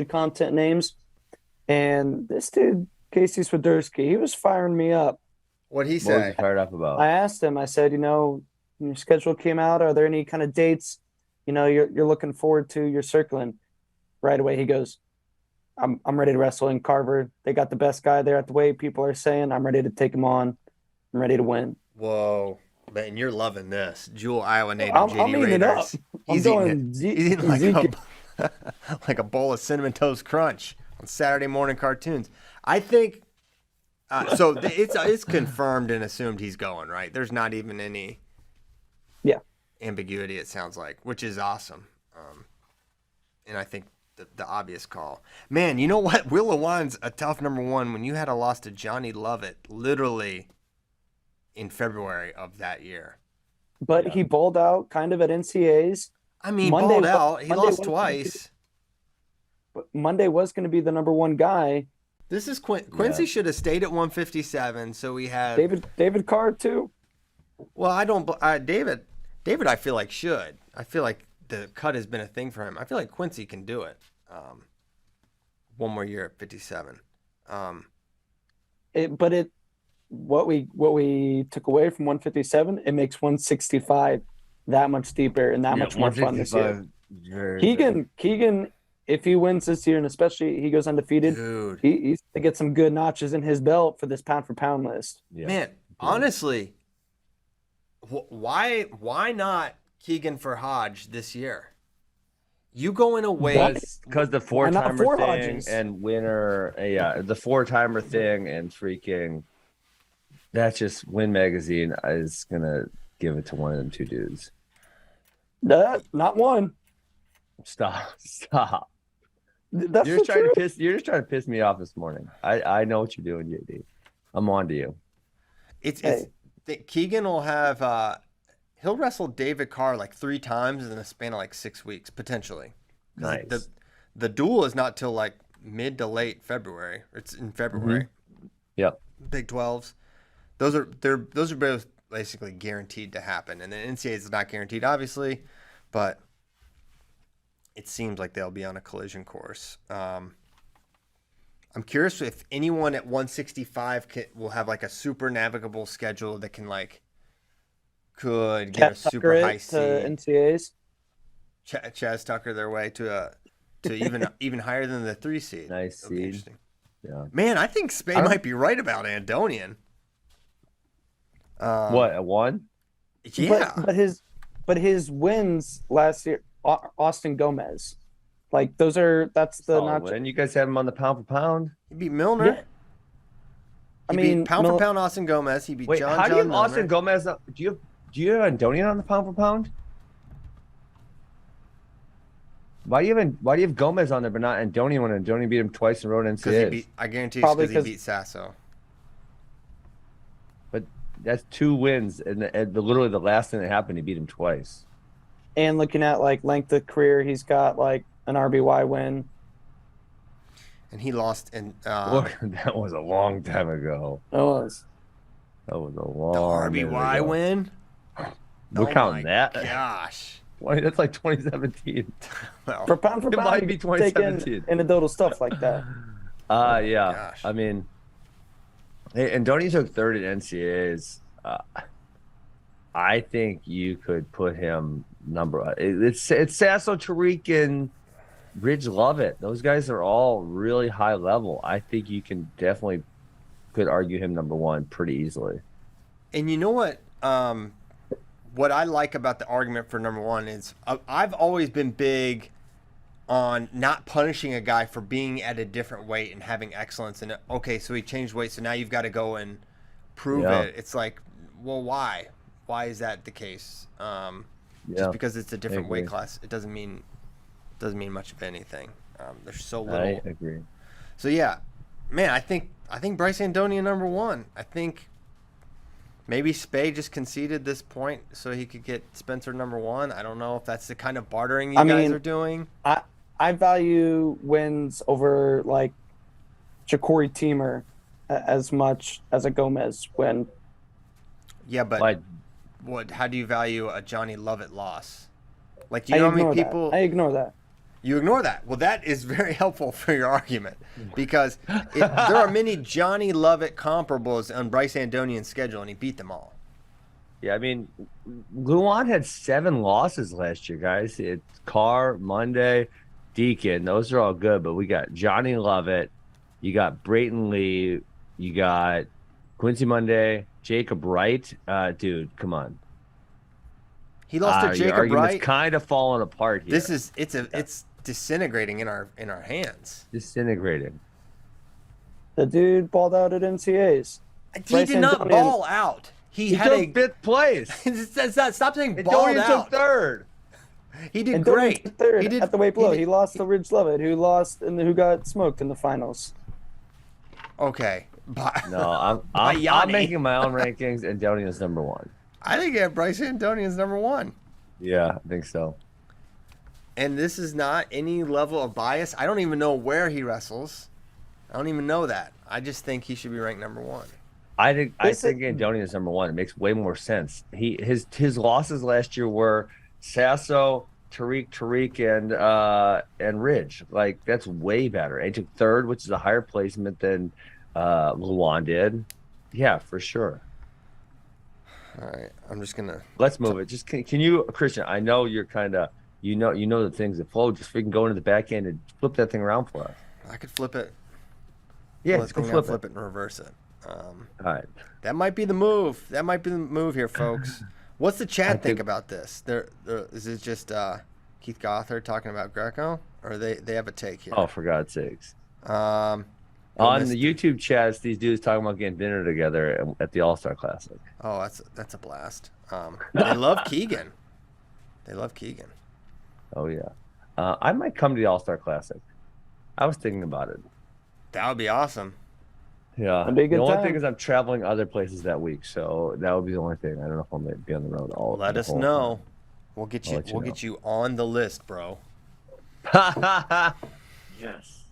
D: content names, and this dude Casey Swiderski, he was firing me up.
B: What'd he say?
C: What was he fired up about?
D: I asked him. I said, your schedule came out. Are there any kind of dates, you're looking forward to? You're circling. Right away, he goes, I'm ready to wrestle in Carver. They got the best guy there at the weight. People are saying I'm ready to take him on. I'm ready to win.
B: Whoa. Man, you're loving this. Jewel, Iowa native
D: I'm
B: JD
D: eating
B: Raiders.
D: it up.
B: He's eating like a bowl of Cinnamon Toast Crunch on Saturday morning cartoons. I think so. It's confirmed and assumed he's going, right? There's not even any ambiguity, it sounds like, which is awesome. And I think the obvious call. Man, you know what? Will Lewan's a tough number one when you had a loss to Johnny Lovett literally in February of that year.
D: But he bowled out kind of at NCAAs.
B: I mean, bowled out. He lost twice.
D: But Monday was going to be the number one guy.
B: This is Quincy should have stayed at 157. So we had
D: David Carr too.
B: Well, I don't. David, I feel like should. I feel like the cut has been a thing for him. I feel like Quincy can do it. One more year at 57.
D: What we took away from 157, it makes 165 that much deeper and that much more fun this year. Keegan, if he wins this year and especially he goes undefeated,
B: dude,
D: he's to get some good notches in his belt for this pound for pound list.
B: Yeah. Man, honestly, why not Keegan for Hodge this year? You go in a way
C: because the four-timer thing and winner, the four-timer thing and freaking. That's just Win Magazine is gonna give it to one of them two dudes.
D: Not one.
C: Stop.
D: That's
C: you're just trying to piss me off this morning. I know what you're doing, JD. I'm on to you.
B: Keegan will have he'll wrestle David Carr like 3 times in the span of like 6 weeks potentially.
C: Nice.
B: The duel is not till like mid to late February. It's in February.
C: Mm-hmm. Yep.
B: Big 12s. Those are both basically guaranteed to happen, and the NCAA is not guaranteed, obviously, but it seems like they'll be on a collision course. I'm curious if anyone at 165 will have like a super navigable schedule that can could get a super high
D: to
B: seed.
D: NCAAs.
B: Chaz Tucker their way to even higher than the 3 seed.
C: Nice
B: That'll be
C: seed.
B: interesting.
C: Yeah.
B: Man, I think Spade might be right about Andonian.
C: What, at 1?
B: Yeah,
D: But his wins last year, Austin Gomez, like that's the
C: Solid
D: not.
C: win. You guys have him on the pound for pound?
B: he beat Milner.
D: Yeah.
B: He beat pound for pound Austin Gomez. He beat
C: Wait,
B: John
C: how do you have
B: Milner.
C: Austin Gomez? Do you have Andonian on the pound for pound? Why do you have Gomez on there but not Andonian when Andonian beat him twice in a row in NCAAs?
B: I guarantee it's because he beat Sasso.
C: But that's 2 wins, and literally the last thing that happened, he beat him twice.
D: And looking at like length of career, he's got like an RBY win.
B: And he lost in
C: Look, that was a long time ago.
D: It was.
C: That was a
B: the
C: long
B: RBY win.
C: We're counting that.
B: Gosh.
C: That's like 2017.
B: Well,
D: For pound,
C: It might be
D: you can take
C: 2017.
D: anecdotal stuff like that.
C: Yeah.
B: Gosh.
C: I mean, hey, Andoni took 3rd at NCAAs. I think you could put him number. It's Sasso, Tariq, and Ridge Lovett. Those guys are all really high level. I think you can definitely could argue him number 1 pretty easily.
B: And you know what? What I like about the argument for number 1 is I've always been big on not punishing a guy for being at a different weight and having excellence. And okay, so he changed weight, so now you've got to go and prove it. It's like, well, why? Why is that the case? Just because it's a different weight class, it doesn't mean much of anything. There's so little.
C: I agree.
B: So yeah, man, I think Bryce Andonian number 1. I think maybe Spade just conceded this point so he could get Spencer number 1. I don't know if that's the kind of bartering you guys are doing.
D: I value wins over like Ja'Cory Teamer as much as a Gomez win.
B: Yeah, but how do you value a Johnny Lovett loss? Like, do you know how many people?
D: I ignore that.
B: You ignore that. Well, that is very helpful for your argument because there are many Johnny Lovett comparables on Bryce Andonian's schedule, and he beat them all.
C: Yeah, I mean, Luan had 7 losses last year, guys. It's Carr, Monday, Deacon. Those are all good, but we got Johnny Lovett. You got Brayton Lee. You got Quincy Monday, Jacob Wright. Dude, come on.
B: He lost to Jacob Wright.
C: It's kind of falling apart here.
B: It's disintegrating in our hands.
C: Disintegrating.
D: The dude balled out at NCAAs.
B: He did not ball out. He had
C: took
B: a
C: 5th place.
B: Stop saying balled out.
C: Took 3rd.
B: He did great.
D: Third at the weight below. He lost to Ridge Lovett, who got smoked in the finals.
B: Okay.
C: No, I'm making my own rankings, and Andonian's number 1.
B: I think Bryce Andonian's number 1.
C: Yeah, I think so.
B: And this is not any level of bias. I don't even know where he wrestles. I don't even know that. I just think he should be ranked number 1.
C: I think Andonian's number 1. It makes way more sense. His losses last year were Sasso, Tariq, and Ridge. Like, that's way better. And he took 3rd, which is a higher placement than Luan did. Yeah, for sure.
B: All right, I'm just gonna.
C: Let's move it. Just can you, Christian? I know you're kind of you know the things that flow. Just freaking go into the back end and flip that thing around for us.
B: I could flip it.
C: Yeah,
B: let's go flip it and reverse it.
C: All right.
B: That might be the move. That might be the move here, folks. What's the chat think about this? Is it just Keith Gothard talking about Greco, or they have a take here?
C: Oh, for God's sakes! On the YouTube chats, these dudes talking about getting dinner together at the All-Star Classic.
B: Oh, that's a blast. They love Keegan. They love Keegan.
C: Oh yeah, I might come to the All-Star Classic. I was thinking about it.
B: That would be awesome.
C: Yeah.
D: That'd be a good
C: the only
D: time.
C: thing is I'm traveling other places that week, so that would be the only thing. I don't know if I'll be on the road all.
B: Let us know. We'll get you. We'll get you on the list, bro.
C: Yes.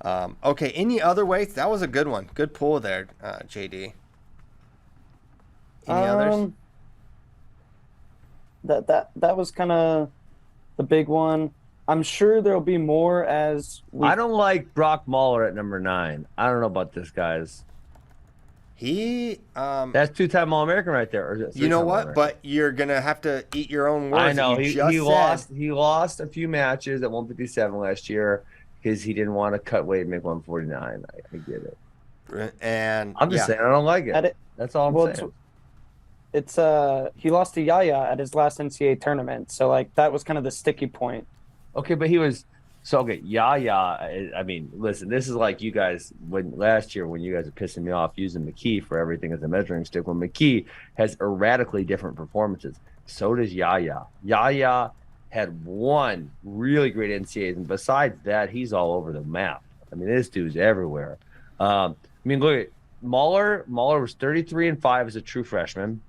B: Okay. Any other weights? That was a good one. Good pull there, JD. Any others?
D: That was kind of the big one. I'm sure there'll be more as we.
C: I don't like Brock Mahler at number 9. I don't know about this, guys.
B: He
C: That's 2-time All-American right there. Or is it
B: you know
C: 3-time
B: what?
C: All-American?
B: But you're gonna have to eat your own
C: I
B: words.
C: know
B: That you
C: he
B: just said.
C: lost a few matches at 157 last year because he didn't want to cut weight and make 149. I get it.
B: And
C: I'm just saying I don't like it. That's all I'm saying.
D: It's he lost to Yaya at his last NCAA tournament, so like that was kind of the sticky point.
C: Okay, but he was so okay. Yaya, I mean, listen, this is like you guys when last year when you guys are pissing me off using McKee for everything as a measuring stick. When McKee has erratically different performances, so does Yaya. Yaya had one really great NCAAs, and besides that, he's all over the map. I mean, this dude's everywhere. I mean, look at Mahler. Mahler was 33-5 as a true freshman.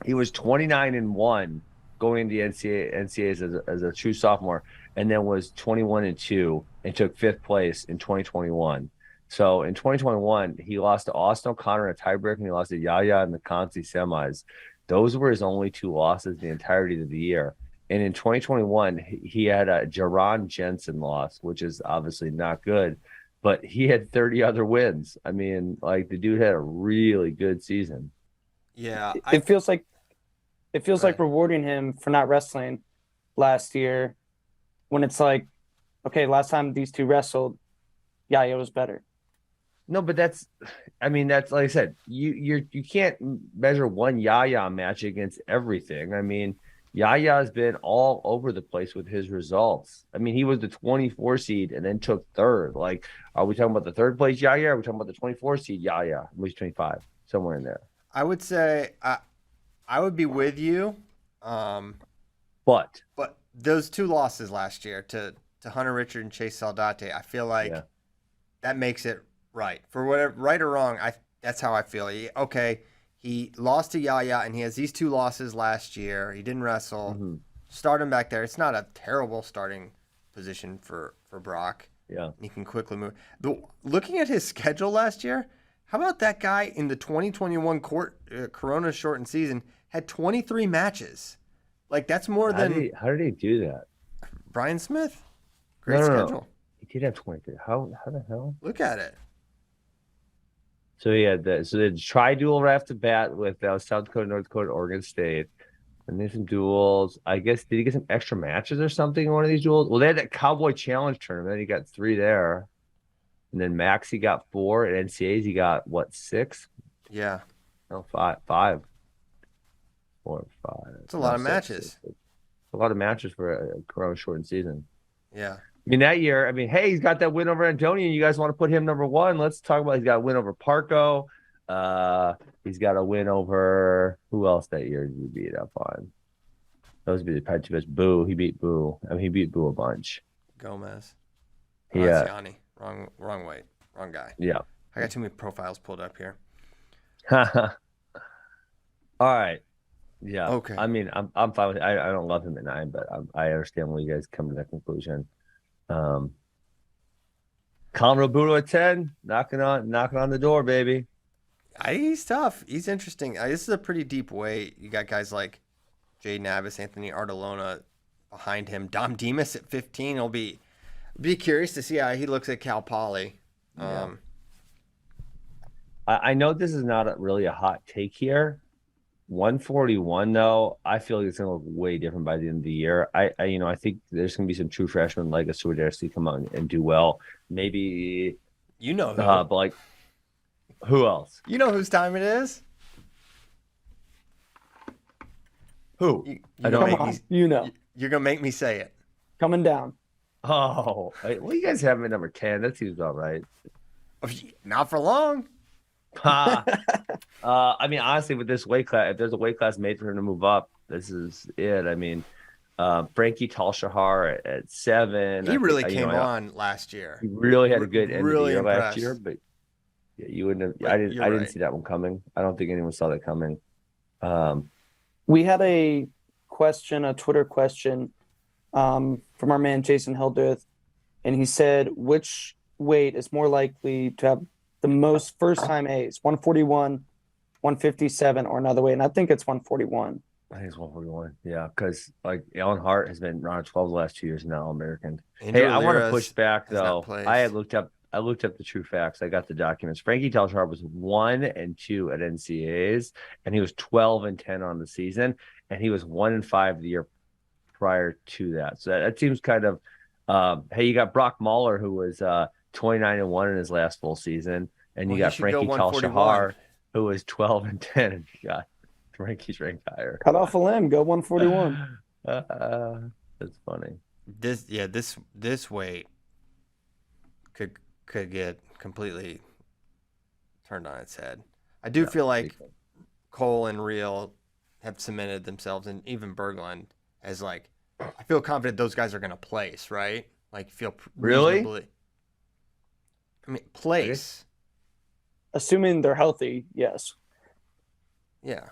C: He was 29-1 going into the NCAAs as a true sophomore, and then was 21-2 and took 5th place in 2021. So in 2021, he lost to Austin O'Connor in a tiebreak, and he lost to Yaya in the Conti semis. Those were his only 2 losses the entirety of the year. And in 2021, he had a Jaron Jensen loss, which is obviously not good, but he had 30 other wins. I mean, like the dude had a really good season.
B: Yeah,
D: it feels like rewarding him for not wrestling last year when it's like, okay, last time these two wrestled, Yaya was better.
C: No, but that's like I said, you can't measure one Yaya match against everything. I mean, Yaya's been all over the place with his results. I mean, he was the 24 seed and then took 3rd. Like, are we talking about the 3rd place Yaya? Or are we talking about the 24 seed Yaya? At least 25, somewhere in there.
B: I would say I would be with you.
C: But
B: those 2 losses last year to Hunter Richard and Chase Saldate, I feel like that makes it right. For whatever, right or wrong, that's how I feel. He lost to Yaya, and he has these 2 losses last year. He didn't wrestle.
C: Mm-hmm.
B: Start him back there. It's not a terrible starting position for Brock.
C: Yeah.
B: He can quickly move. Looking at his schedule last year, how about that guy in the 2021 Corona shortened season had 23 matches? Like, that's more than...
C: How did he do that?
B: Brian Smith? Great schedule. No.
C: He did have 23. How the hell?
B: Look at it.
C: So he had the tri-duel right off the bat with South Dakota, North Dakota, Oregon State. And then some duels. I guess, did he get some extra matches or something in one of these duels? Well, they had that Cowboy Challenge tournament. He got 3 there. And then Max, he got 4. At NCAAs, he got, 6?
B: Yeah.
C: No, 5. 4 or 5.
B: It's a lot of matches.
C: It's a lot of matches for a Corona shortened season.
B: Yeah.
C: I mean, that year, hey, he's got that win over Antonio. You guys want to put him number 1? Let's talk about he's got a win over Parco. He's got a win over who else that year did he beat up on? Those would be the probably 2 best. Boo. He beat Boo. He beat Boo a bunch.
B: Gomez.
C: Yeah.
B: Yanni. Wrong weight. Wrong guy.
C: Yeah.
B: I got too many profiles pulled up here.
C: All right. Yeah.
B: Okay.
C: I mean, I'm fine with it. I don't love him at 9, but I understand why you guys come to that conclusion. Colin Robuto at 10, knocking on the door, baby.
B: He's tough. He's interesting. This is a pretty deep weight. You got guys like Jay Navis, Anthony Artolona behind him. Dom Demas at 15. I'll be curious to see how he looks at Cal Poly.
C: I know this is not really a hot take here. 141 though, I feel like it's gonna look way different by the end of the year. I think there's gonna be some true freshmen like a Suarez come out and do well. Maybe
B: who.
C: But like who else?
B: You know whose time it is?
C: Who?
B: You're gonna make me say it.
D: Coming down.
C: Oh, well, you guys have him at number 10. That seems all right.
B: Not for long.
C: I mean, honestly, with this weight class, if there's a weight class made for him to move up, this is it. I mean, Frankie Talshahar at 7.
B: He really came on last year.
C: He really had a good end of the year
B: impressed.
C: last year, but yeah, you wouldn't have. I didn't see that one coming. I don't think anyone saw that coming.
D: We had a Twitter question, from our man Jason Hildreth, and he said, which weight is more likely to have the most first-time A's, 141, 157, or another weight? And I think it's 141.
C: I think it's 141. Yeah, because like Alan Hart has been round of 12 the last 2 years now, American.
B: Andrew
C: Hey, I want to
B: Alira's
C: push back
B: has not
C: though.
B: placed.
C: I looked up the true facts. I got the documents. Frankie Telshar was 1-2 at NCAAs, and he was 12-10 on the season, and he was 1-5 the year prior to that. So that seems kind of. Hey, you got Brock Mahler, who was 29-1 in his last full season, and
B: Well,
C: you
B: he
C: got
B: should go
C: Frankie
B: 141.
C: Telshar, who was 12-10, and you got Frankie's ranked higher.
D: Cut off a limb, go 141.
C: That's funny.
B: This weight could get completely turned on its head. I do feel like Cole and Real have cemented themselves, and even Berglund as like, I feel confident those guys are going to place, right? Like feel
C: Really?
B: reasonably. I mean, place.
D: Assuming they're healthy, yes.
B: Yeah.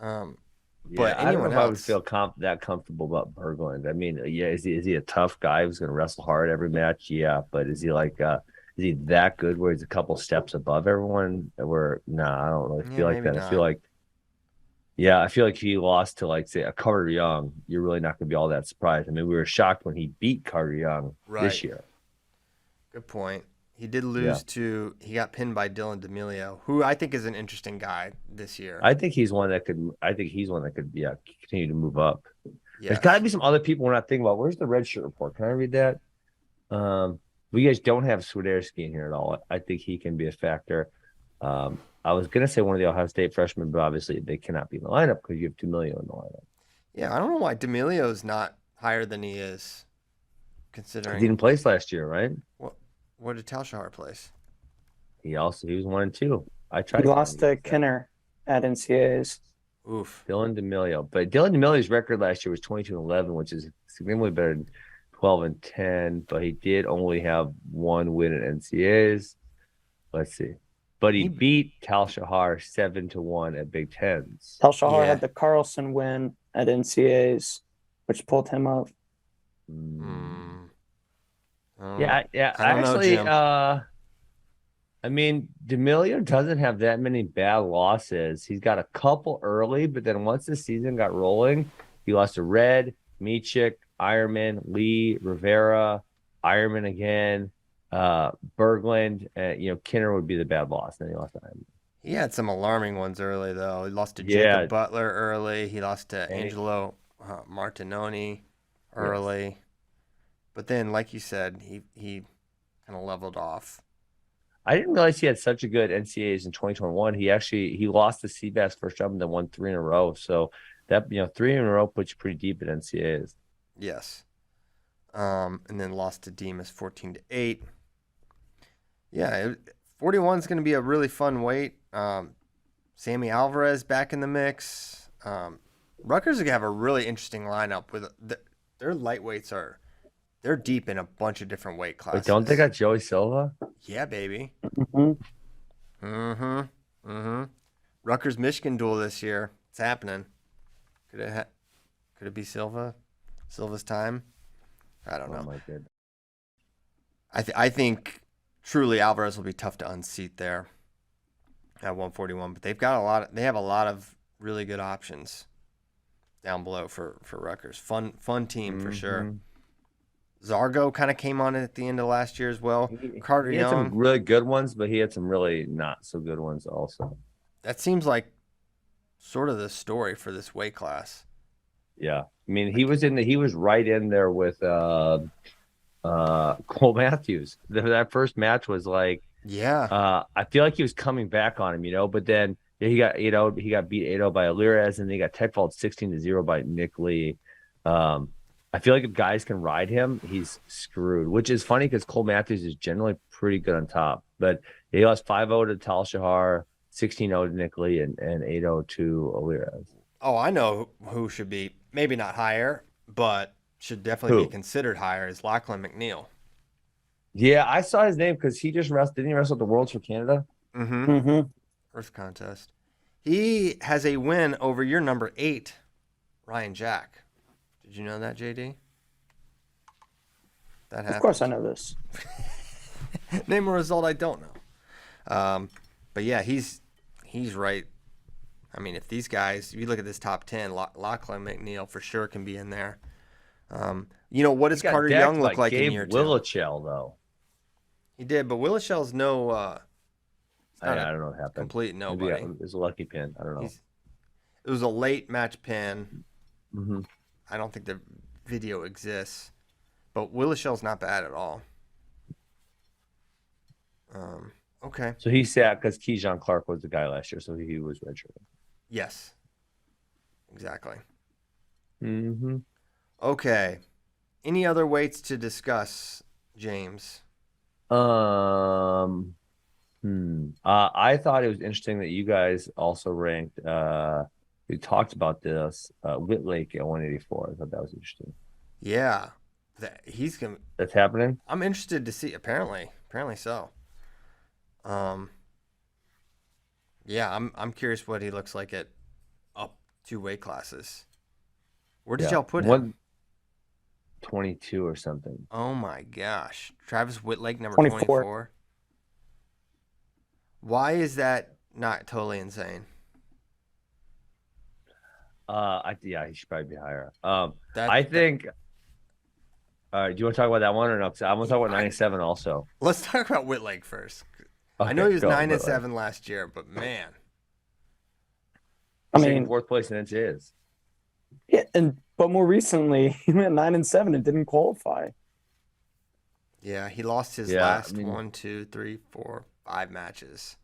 C: Yeah,
B: But
C: I don't know
B: anyone
C: if I would
B: else,
C: feel that comfortable about Berglund. I mean, yeah, is he a tough guy who's going to wrestle hard every match? Yeah, but is he like is he that good where he's a couple steps above everyone? Where nah, I don't really feel like
B: maybe
C: that.
B: not.
C: I feel like I feel like if he lost to like say a Carter Young, you're really not going to be all that surprised. I mean, we were shocked when he beat Carter Young this year.
B: Good point. He did lose he got pinned by Dylan D'Amelio, who I think is an interesting guy this year.
C: I think he's one that could. I think he's one that could. Yeah, continue to move up.
B: Yes.
C: There's got to be some other people we're not thinking about. Where's the red shirt report? Can I read that? We guys don't have Swiderski in here at all. I think he can be a factor. I was gonna say one of the Ohio State freshmen, but obviously they cannot be in the lineup because you have D'Amelio in the lineup.
B: Yeah, I don't know why D'Amelio's not higher than he is, considering
C: He didn't place last year, right?
B: What did Telshar place?
C: He was 1-2. I tried.
D: He lost to Kenner at NCAAs.
B: Oof.
C: Dylan D'Amelio, but Dylan D'Amelio's record last year was 22-11, which is significantly better than 12-10. But he did only have one win at NCAAs. Let's see. But he beat Tal Shahar 7-1 at Big Tens.
D: Tal Shahar had the Carlson win at NCAAs, which pulled him up.
C: Yeah. Actually, I mean, D'Amelio doesn't have that many bad losses. He's got a couple early, but then once the season got rolling, he lost to Red, Michik, Ironman, Lee, Rivera, Ironman again, Berglund. Kinner would be the bad loss. Then he lost to Ironman.
B: He had some alarming ones early, though. He lost to Jacob Butler early. He lost to Angelo Martinoni early. Yes. But then, like you said, he kind of leveled off.
C: I didn't realize he had such a good NCAAs in 2021. He lost the Seabass first round and then won 3 in a row. So that 3 in a row puts you pretty deep at NCAAs.
B: Yes. And then lost to Demas 14-8. Yeah, 41 is going to be a really fun weight. Sammy Alvarez back in the mix. Rutgers are going to have a really interesting lineup with their lightweights they're deep in a bunch of different weight classes.
C: Wait, don't they got Joey Silva?
B: Yeah, baby. Rutgers Michigan duel this year. It's happening. Could it be Silva? Silva's time? I don't know.
C: My God.
B: I think truly Alvarez will be tough to unseat there at 141, but they have a lot of really good options down below for Rutgers. Fun team for sure. Zargo kind of came on at the end of last year as well. Carter
C: He had
B: Young,
C: some really good ones, but he had some really not so good ones also.
B: That seems like sort of the story for this weight class.
C: Yeah, I mean he was right in there with Cole Matthews. That first match was like, I feel like he was coming back on him, but then he got beat 8-0 by Alirez, and then he got tech-fault 16-0 by Nick Lee. I feel like if guys can ride him, he's screwed, which is funny because Cole Matthews is generally pretty good on top. But he lost 5-0 to Tal Shahar, 16-0 to Nick Lee, and 8-0 to Alirez.
B: Oh, I know who should be maybe not higher, but should definitely be considered higher is Lachlan McNeil.
C: Yeah, I saw his name because he just wrestled. Didn't he wrestle at the Worlds for Canada?
B: First contest. He has a win over your number 8, Ryan Jack. Did you know that, JD? That happened.
D: Of course I know this.
B: Name a result I don't know. But yeah, he's right I mean, if these guys, if you look at this top 10, Lachlan McNeil for sure can be in there. What does Carter Young look like in year 2?
C: Willichel, though.
B: He did, but Willichel's no.
C: I don't know what happened.
B: Complete nobody.
C: Maybe it was a lucky pin. I don't know.
B: It was a late match pin.
C: Mm-hmm.
B: I don't think the video exists, but Willichel's not bad at all. Okay.
C: So he sat because Keyshawn Clark was the guy last year, so he was redshirted.
B: Yes. Exactly.
C: Mm-hmm.
B: Okay. Any other weights to discuss, James?
C: I thought it was interesting that you guys also ranked. We talked about this. Wittlake at 184. I thought that was interesting.
B: Yeah, he's gonna.
C: That's happening.
B: I'm interested to see. Apparently so. Yeah, I'm curious what he looks like at up 2 weight classes. Where did y'all put him?
C: 22 or something.
B: Oh my gosh. Travis Wittlake, number
D: 24.
B: 24. Why is that not totally insane?
C: He should probably be higher. I think. All right, do you want to talk about that one or no? Because I'm going to talk about 97 also.
B: Let's talk about Wittlake first.
C: Okay,
B: I know he was 9-7
C: Wittlake.
B: last year, but man.
D: I mean,
C: 4th place in NCAAs.
D: Yeah, but more recently he went 9-7 and didn't qualify.
B: Yeah, he lost his last 1, 2, 3, 4, 5 matches.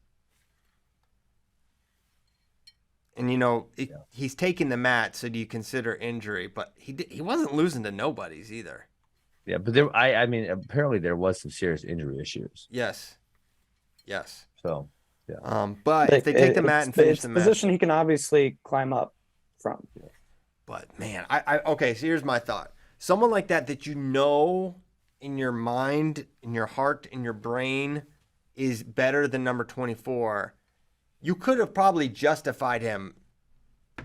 B: And he's taking the mat, so do you consider injury? But he wasn't losing to nobodies either.
C: Yeah, but apparently there was some serious injury issues.
B: Yes.
C: So, yeah.
B: But if they take the mat and finish the match,
D: position he can obviously climb up from.
B: But man, okay. So here's my thought: someone like that in your mind, in your heart, in your brain, is better than number 24. You could have probably justified him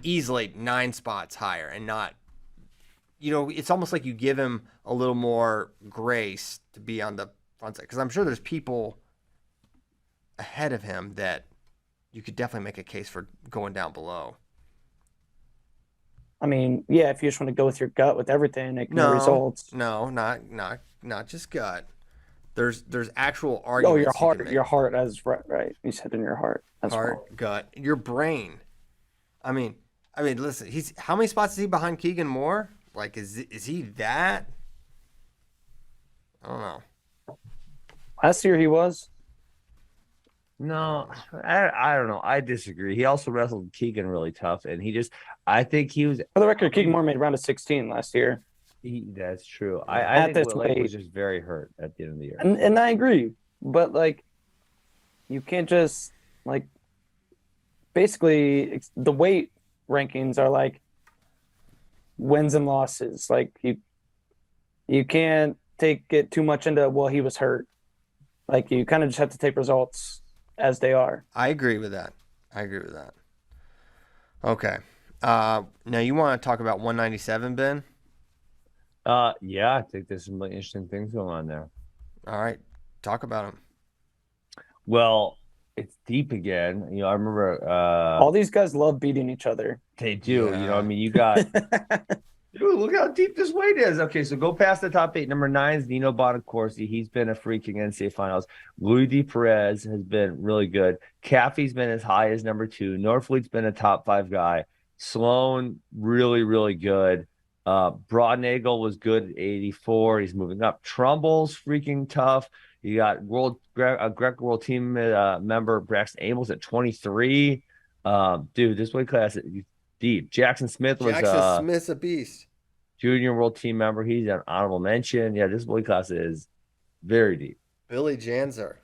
B: easily 9 spots higher and not. It's almost like you give him a little more grace to be on the front side, because I'm sure there's people ahead of him that you could definitely make a case for going down below.
D: I mean, yeah, if you just want to go with your gut with everything, ignore results.
B: No, not just gut. There's actual arguments.
D: Oh, your heart as right. You said in your heart. That's
B: heart, gut, your brain. I mean, listen. How many spots is he behind Keegan Moore? Like, is he that? I don't know.
D: Last year he was.
C: No, I don't know. I disagree. He also wrestled Keegan really tough, and I think he was.
D: For the record, Keegan Moore made round of 16 last year.
C: That's true. I think Wittlake was just very hurt at the end of the year.
D: And I agree. But, you can't just, basically, the weight rankings are, wins and losses. You can't take it too much into, well, he was hurt. You kind of just have to take results as they are.
B: I agree with that. Okay. Now you want to talk about 197, Ben?
C: Yeah, I think there's some really interesting things going on there.
B: All right. Talk about them.
C: Well, it's deep again. I remember
D: all these guys love beating each other.
C: They do.
B: Yeah.
C: You got dude, look how deep this weight is. Okay, so go past the top 8. Number 9 is Nino Bonacorsi. He's been a freaking NCAA finals. Louis D. Perez has been really good. Caffey's been as high as number 2. Norfleet's been a top 5 guy. Sloan, really, really good. Broadnagel was good at 84. He's moving up. Trumbull's freaking tough. You got Greg World Team member Braxton Amos at 23. Dude, this weight class is deep. Jackson Smith's
B: a beast.
C: Junior World Team member. He's an honorable mention. Yeah, this weight class is very deep.
B: Billy Janzer,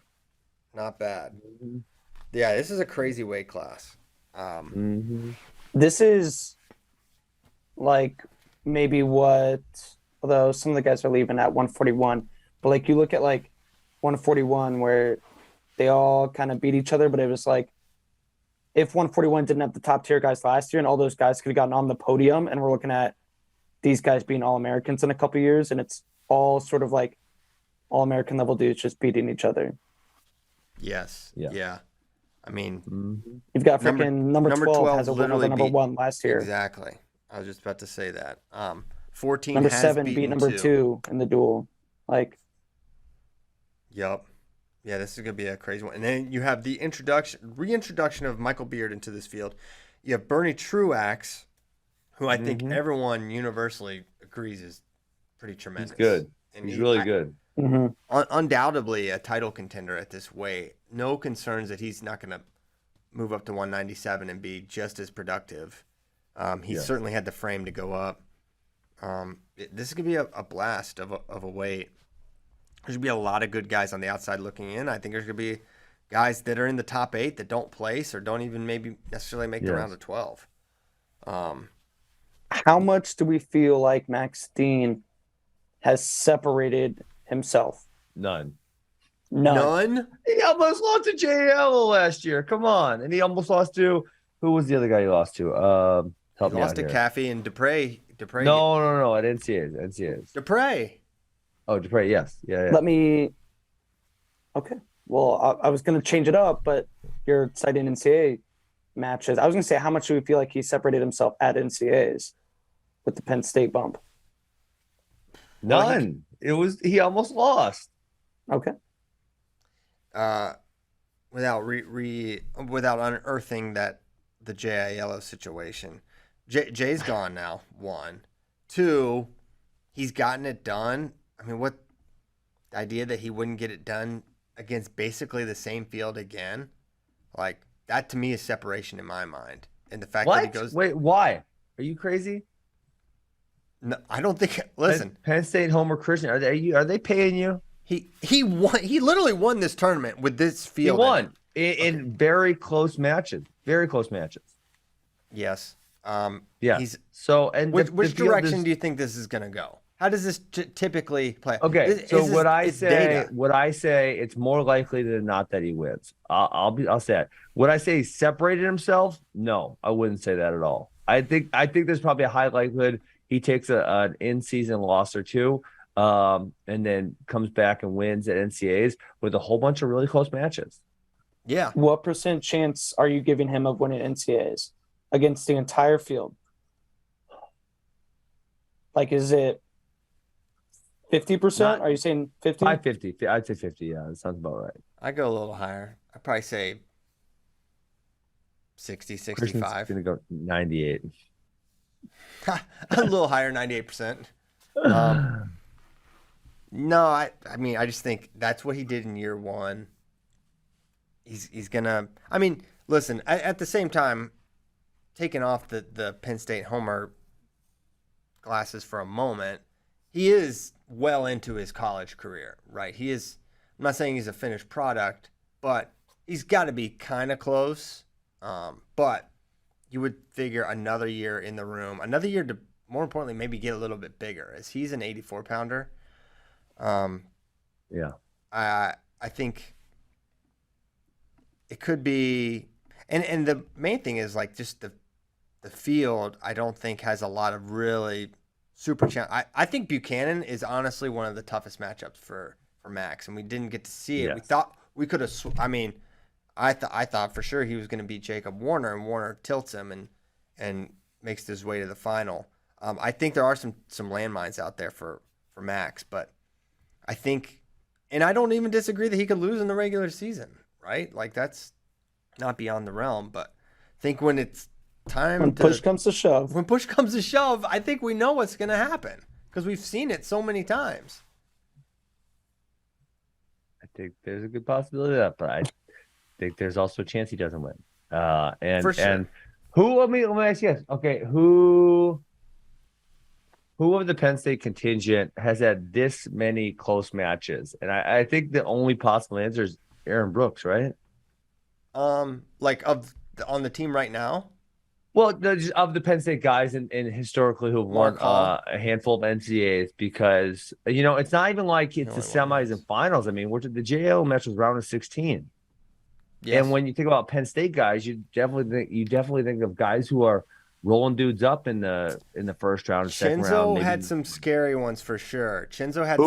B: not bad. Mm-hmm. Yeah, this is a crazy weight class.
D: This is maybe although some of the guys are leaving at 141, but you look at 141 where they all kind of beat each other, but it was if 141 didn't have the top tier guys last year and all those guys could have gotten on the podium, and we're looking at these guys being All-Americans in a couple of years, and it's all sort of All-American level dudes just beating each other.
B: Yes. Yeah. I mean,
D: You've got
B: Number-
D: freaking number
B: number
D: 12
B: 12
D: has a win
B: literally
D: over number
B: beat-
D: 1 last year.
B: exactly. I was just about to say that. 14
D: Number
B: has
D: 7 beat
B: beaten
D: number 2 in the duel. Like,
B: Yep. Yeah, this is gonna be a crazy one. And then you have the reintroduction of Michael Beard into this field. You have Bernie Truax, who I think everyone universally agrees is pretty tremendous.
C: He's good.
B: And
C: He's really good.
B: Undoubtedly a title contender at this weight. No concerns that he's not gonna move up to 197 and be just as productive. He certainly had the frame to go up. This is gonna be a blast of a weight. There's going to be a lot of good guys on the outside looking in. I think there's going to be guys that are in the top 8 that don't place or don't even maybe necessarily make the round of 12.
D: how much do we feel like Max Dean has separated himself?
C: None.
B: None?
C: He almost lost to JL last year. Come on. And he almost lost to, who was the other guy he lost to? Help me
B: Lost
C: out
B: to
C: here.
B: Caffey and Dupre.
C: No. At NCAAs.
B: Dupre.
C: Oh, Dupre, yes. Yeah.
D: Let me. Okay. Well, I was going to change it up, but you're citing NCAA matches. I was going to say, how much do we feel like he separated himself at NCAAs with the Penn State bump?
C: None. He almost lost.
D: Okay.
B: Without without unearthing the J.I. situation. Jay's gone now. 1. 2, he's gotten it done. I mean, what the idea that he wouldn't get it done against basically the same field again? Like, that to me is separation in my mind. And the fact that he goes.
C: Wait, why? Are you crazy?
B: No, I don't think. Listen,
C: Penn State, Homer Christian. Are they paying you?
B: He won. He literally won this tournament with this field.
C: He won in very close matches. Very close matches.
B: Yes.
C: Yeah.
B: Which direction do you think this is going to go? How does this typically play?
C: Okay, what I say, it's more likely than not that he wins. I'll say that. Would I say he separated himself? No, I wouldn't say that at all. I think there's probably a high likelihood he takes an in-season loss or two, and then comes back and wins at NCAAs with a whole bunch of really close matches.
B: Yeah.
D: What % chance are you giving him of winning NCAAs against the entire field? Like, is it 50%? Are you saying 50?
C: 50. I'd say 50. Yeah, that sounds about right.
B: I go a little higher. I'd probably say 60, 65.
C: Christian's going to go 98.
B: A little higher, 98%. No, I mean, I just think that's what he did in year 1. He's gonna. I mean, listen. At the same time, taking off the Penn State Homer glasses for a moment, he is well into his college career, right? He is. I'm not saying he's a finished product, but he's got to be kind of close. But you would figure another year in the room, another year to, more importantly, maybe get a little bit bigger, as he's an 84-pounder.
C: Yeah.
B: I think it could be, and the main thing is like just the field. I don't think has a lot of really super challenge. I think Buchanan is honestly one of the toughest matchups for Max, and we didn't get to see it.
C: Yes.
B: We thought we could have. I thought for sure he was going to beat Jacob Warner, and Warner tilts him and makes his way to the final. I think there are some landmines out there for Max, but I think, and I don't even disagree that he could lose in the regular season, right? Like, that's not beyond the realm, but I think when it's time
D: when push comes to shove,
B: I think we know what's going to happen because we've seen it so many times.
C: I think there's a good possibility of that, but I think there's also a chance he doesn't win. For sure. And let me ask you this. Okay, who of the Penn State contingent has had this many close matches? And I think the only possible answer is Aaron Brooks, right?
B: Like on the team right now?
C: Well, of the Penn State guys and historically who have won a handful of NCAAs, because it's not even like it's the semis and finals. I mean, the JL match was round of 16. Yes. And when you think about Penn State guys, you definitely think of guys who are rolling dudes up in the first round, second round.
B: Chinzo had some scary ones for sure. Chinzo had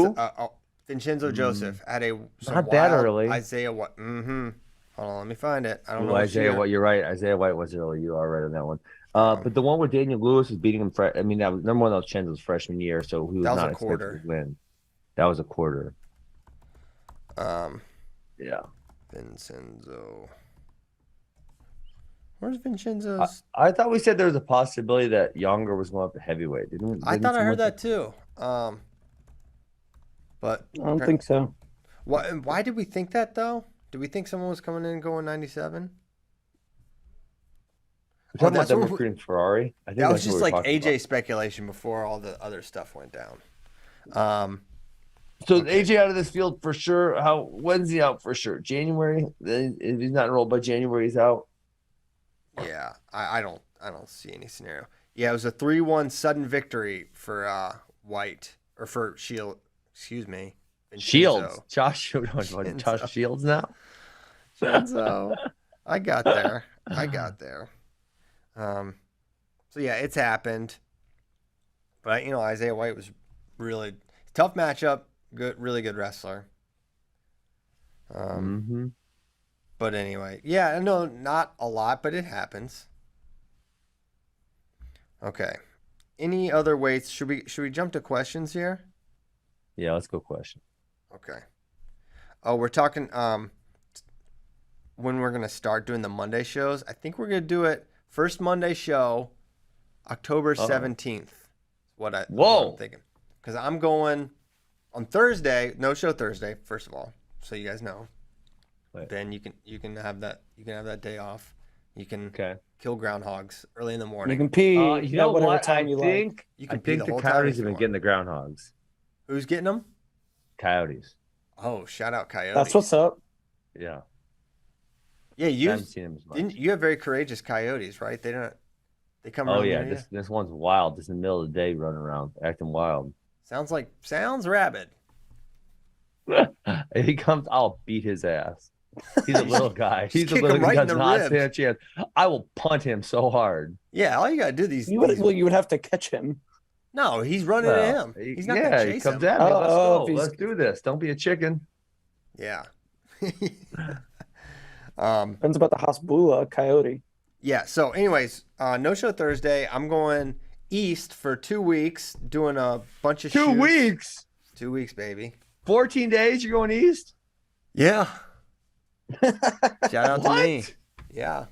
B: Vincenzo Joseph had
C: not that early.
B: Isaiah what? Hold Hold on, let me find it. I don't know.
C: Isaiah White, you're right. Isaiah White was early. You are right on that one. But the one where Daniel Lewis was beating him, I mean, that was number one. That was Chenzo's freshman year, so he was
B: That was
C: not
B: a
C: expected
B: quarter.
C: to win. That was a quarter. Yeah.
B: Vincenzo. Where's Vincenzo's?
C: I thought we said there was a possibility that Younger was going up to heavyweight. Didn't
B: I thought I heard
C: someone
B: that too. But
D: I don't think so.
B: why did we think that though? Did we think someone was coming in and going 97?
C: We're talking about them
B: what
C: recruiting Ferrari. I think
B: that was
C: that's what
B: just
C: we're
B: like
C: talking
B: AJ
C: about.
B: speculation before all the other stuff went down.
C: So AJ out of this field for sure. When's he out for sure? January. If he's not enrolled by January, he's out.
B: Yeah, I don't see any scenario. Yeah, it was a 3-1 sudden victory for White or for Shield. Excuse me,
C: Shields. Josh Shields now.
B: Vincenzo. I got there. So yeah, it's happened. But Isaiah White was really tough matchup. Really good wrestler. But anyway, yeah, no, not a lot, but it happens. Okay. Any other weights? Should we jump to questions here?
C: Yeah, let's go question.
B: Okay. Oh, we're talking when we're gonna start doing the Monday shows. I think we're gonna do it first Monday show, October 17th. What I'm thinking. Because I'm going on Thursday, no show Thursday, first of all, so you guys know.
C: Right.
B: Ben, you can have that day off. You can
C: Okay.
B: kill groundhogs early in the morning.
D: You can pee
C: You know
D: whatever
C: what?
D: time
C: I
D: you
C: think
D: like.
B: You can
C: I
B: pee
C: think
B: the
C: the
B: whole time
C: Coyotes
B: if
C: have
B: you
C: been getting the groundhogs.
B: Who's getting them?
C: Coyotes.
B: Oh, shout out Coyotes.
D: That's what's up.
C: Yeah.
B: Yeah,
C: I haven't seen him as much.
B: you have very courageous Coyotes, right? They come
C: Oh
B: around
C: yeah,
B: near you?
C: this one's wild. Just in the middle of the day, running around, acting wild.
B: Sounds rabid.
C: If he comes, I'll beat his ass. He's a little guy. He's a
B: kick
C: little
B: him right
C: guy.
B: in the
C: Does not
B: ribs.
C: stand a chance. I will punt him so hard.
B: Yeah, all you gotta do
D: You would have to catch him.
B: No, he's running at him. He's not gonna chase
C: he comes
B: him.
C: at me. Let's go.
D: if he's-
C: Let's do this. Don't be a chicken.
B: Yeah.
D: Depends about the Hasbula Coyote.
B: Yeah. So, anyways, no show Thursday. I'm going east for 2 weeks, doing a bunch of
C: 2
B: shoots.
C: weeks.
B: 2 weeks, baby.
C: 14 days. You're going east.
B: Yeah. Shout out to
C: What?
B: me. Yeah.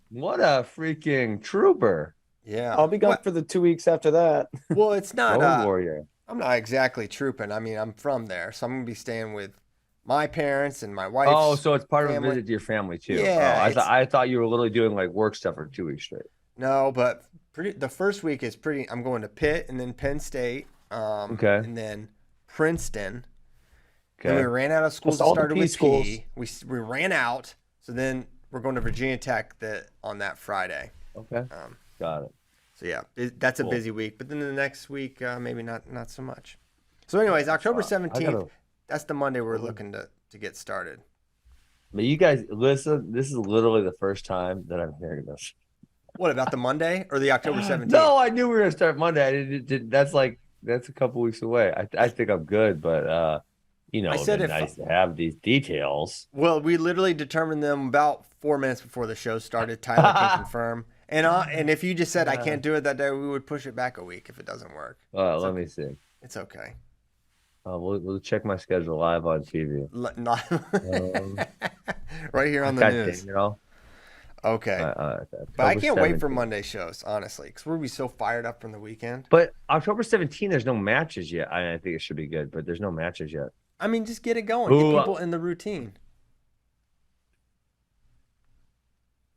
C: What a freaking trooper.
B: Yeah.
D: I'll be gone for the 2 weeks after that.
B: Well, it's not.
C: Road warrior.
B: I'm not exactly trooping. I mean, I'm from there, so I'm gonna be staying with my parents and my wife's.
C: Oh, so it's part of a
B: family.
C: visit to your family too.
B: Yeah,
C: Oh, I thought you were literally doing like work stuff for 2 weeks straight.
B: No, but the first week is pretty. I'm going to Pitt and then Penn State.
C: Okay.
B: And then Princeton.
C: Okay.
B: Then we ran out of schools.
D: Just all the
B: Started
D: P
B: with
D: schools.
B: P. We ran out. So then we're going to Virginia Tech on that Friday.
C: Okay. Got it.
B: So yeah, that's a
C: Cool.
B: busy week. But then the next week, maybe not so much. So anyways, October 17th. That's the Monday we're looking to get started.
C: But you guys listen. This is literally the first time that I'm hearing this.
B: What about the Monday or the October 17th?
C: No, I knew we were gonna start Monday. That's a couple weeks away. I think I'm good, but
B: I said
C: it'd be nice to have these details.
B: Well, we literally determined them about 4 minutes before the show started. Tyler can confirm. And if you just said I can't do it that day, we would push it back a week if it doesn't work.
C: Let me see.
B: It's okay.
C: We'll check my schedule live on TV.
B: Right here on the
C: God
B: news.
C: dang it all.
B: Okay. But I can't wait for Monday shows, honestly, because we'll be so fired up from the weekend.
C: But October 17th, there's no matches yet. I think it should be good, but there's no matches yet.
B: I mean, just get it going. Get people in the routine.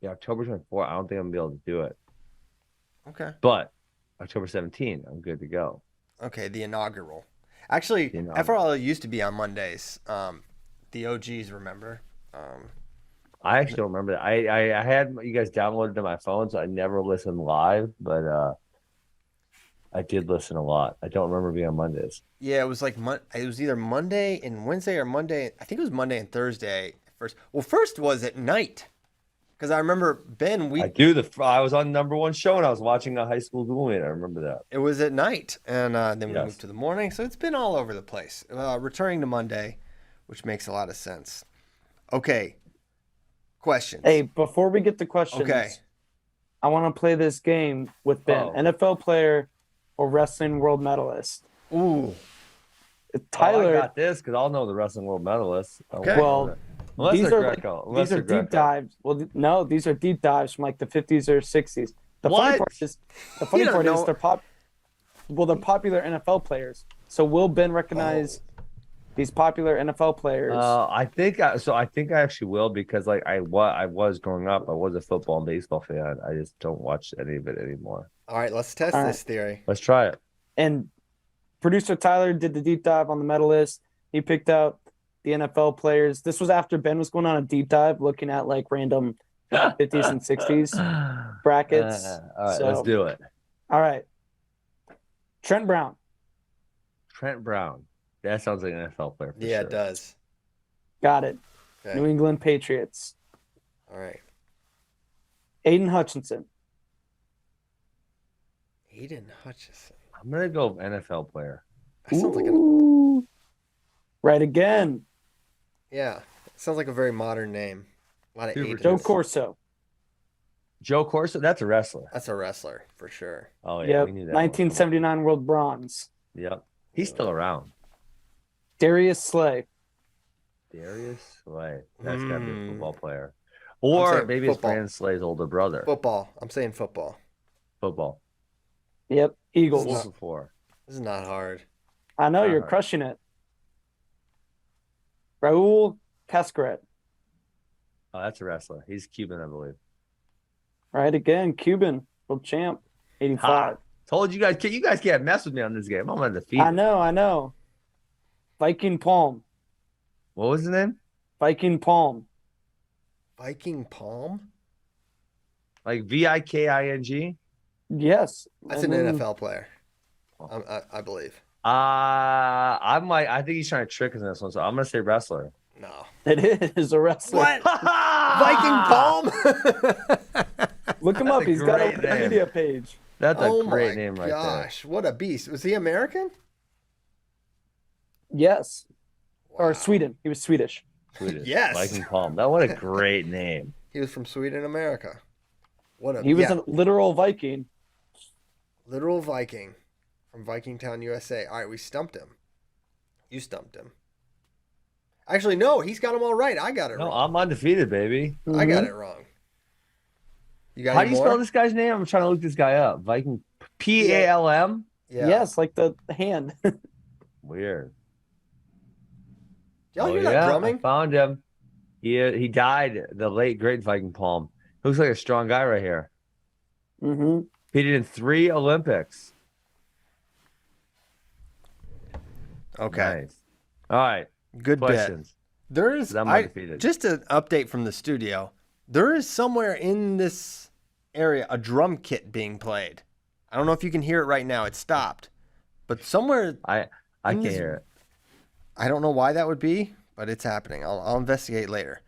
C: Yeah, October 24th, I don't think I'm going to be able to do it.
B: Okay.
C: But October 17th, I'm good to go.
B: Okay, the inaugural. Actually, FRL used to be on Mondays. The OGs, remember?
C: I actually don't remember that. I had you guys downloaded to my phone, so I never listened live, but I did listen a lot. I don't remember being on Mondays.
B: Yeah, it was like it was either Monday and Wednesday or Monday. I think it was Monday and Thursday first. Well, first was at night. Because I remember, Ben,
C: I was on number one show and I was watching a high school duel meet. I remember that.
B: It was at night, and then we moved to the morning. So it's been all over the place. Returning to Monday, which makes a lot of sense. Okay. questions.
D: Hey, before we get to questions,
B: Okay.
D: I want to play this game with Ben.
C: Oh.
D: NFL player or wrestling world medalist?
B: Ooh.
C: I
D: Tyler,
C: got this because I'll know the wrestling world medalists.
B: Okay.
D: well,
C: unless
D: these
C: they're
D: are
C: Greco.
D: these are deep dives. Well, no, these are deep dives from like the 50s or 60s. The funny
C: What?
D: part is, the funny
B: don't
D: part is
B: know.
D: they're popular NFL players. So will Ben recognize these popular NFL players?
C: I think I actually will because like I was growing up, I was a football and baseball fan. I just don't watch any of it anymore.
B: All right, let's test
D: All
B: this theory.
C: Let's try it.
D: And producer Tyler did the deep dive on the medalist. He picked out the NFL players. This was after Ben was going on a deep dive looking at like random 50s and 60s brackets.
C: All right,
D: So-
C: let's do it.
D: All right. Trent Brown.
C: Trent Brown. That sounds like an NFL player. For
B: Yeah,
C: sure.
B: it does.
D: Got it.
B: Okay.
D: New England Patriots.
B: All right.
D: Aiden Hutchinson.
B: Aiden Hutchinson.
C: I'm gonna go NFL player.
B: That sounds like
D: Ooh. Right again.
B: yeah. Sounds like a very modern name. A lot of
C: Super
B: Aidens.
D: Joe Corso.
C: Joe Corso. That's a wrestler.
B: That's a wrestler for sure.
C: Oh yeah,
D: Yep.
C: we knew that. one.
D: 1979 World Bronze.
C: Yep, he's still around.
D: Darius Slay.
C: Darius Slay. That's gotta be a
B: Hmm.
C: football player, or
B: saying
C: maybe
B: football.
C: it's Brandon Slay's older brother.
B: Football. I'm saying football.
C: Football.
D: Yep. Eagles.
B: This is
C: Four for four.
B: This is not hard.
D: I know you're
C: Alright.
D: crushing it. Raul Cascaret.
C: Oh, that's a wrestler. He's Cuban, I believe.
D: Right again. Cuban. World champ. 85.
C: Ha. Told you guys. You guys can't mess with me on this game. I'm undefeated.
D: I know. Viking Palm.
C: What was his name?
D: Viking Palm.
B: Viking Palm?
C: Like Viking?
D: Yes.
B: That's
D: And
B: an
D: then-
B: NFL player. I believe.
C: I think he's trying to trick us in this one, so I'm gonna say wrestler.
B: No.
D: It is a wrestler.
B: What? Viking Palm?
D: Look him
C: That's
D: up.
C: a
D: He's got a
C: great name.
D: Wikipedia page.
C: That's a
B: Oh
C: great
B: my
C: name right
B: gosh. What a beast. Was he American?
D: Yes. Or
B: Wow.
D: Sweden. He was Swedish.
C: there. Swedish.
B: Yes.
C: Viking Palm. That what a great name.
B: He was from Sweden, America. What a
D: He was
B: yeah,
D: a literal Viking.
B: literal Viking from Vikingtown, USA. All right, we stumped him. You stumped him. Actually, no, he's got them all right. I got it
C: No,
B: wrong.
C: I'm undefeated, baby.
B: I got
D: Mhm.
B: it wrong. You got
C: How
B: any
C: do you
B: more?
C: spell this guy's name? I'm trying to look this guy up. Viking Palm.
B: Yeah.
D: Yes, like the hand.
C: Weird.
B: Y'all
C: Oh,
B: hear
C: yeah,
B: that
C: I
B: drumming?
C: found him. He died. The late great Viking Palm. Looks like a strong guy right here.
D: hmm
C: Competed in 3 Olympics.
B: Okay.
C: Nice. All right.
B: Good bet.
C: Questions.
B: There is
C: I'm undefeated.
B: just an update from the studio. There is somewhere in this area a drum kit being played. I don't know if you can hear it right now. It stopped. But somewhere
C: I
B: in
C: can't
B: this-
C: hear it.
B: I don't know why that would be, but it's happening. I'll investigate later.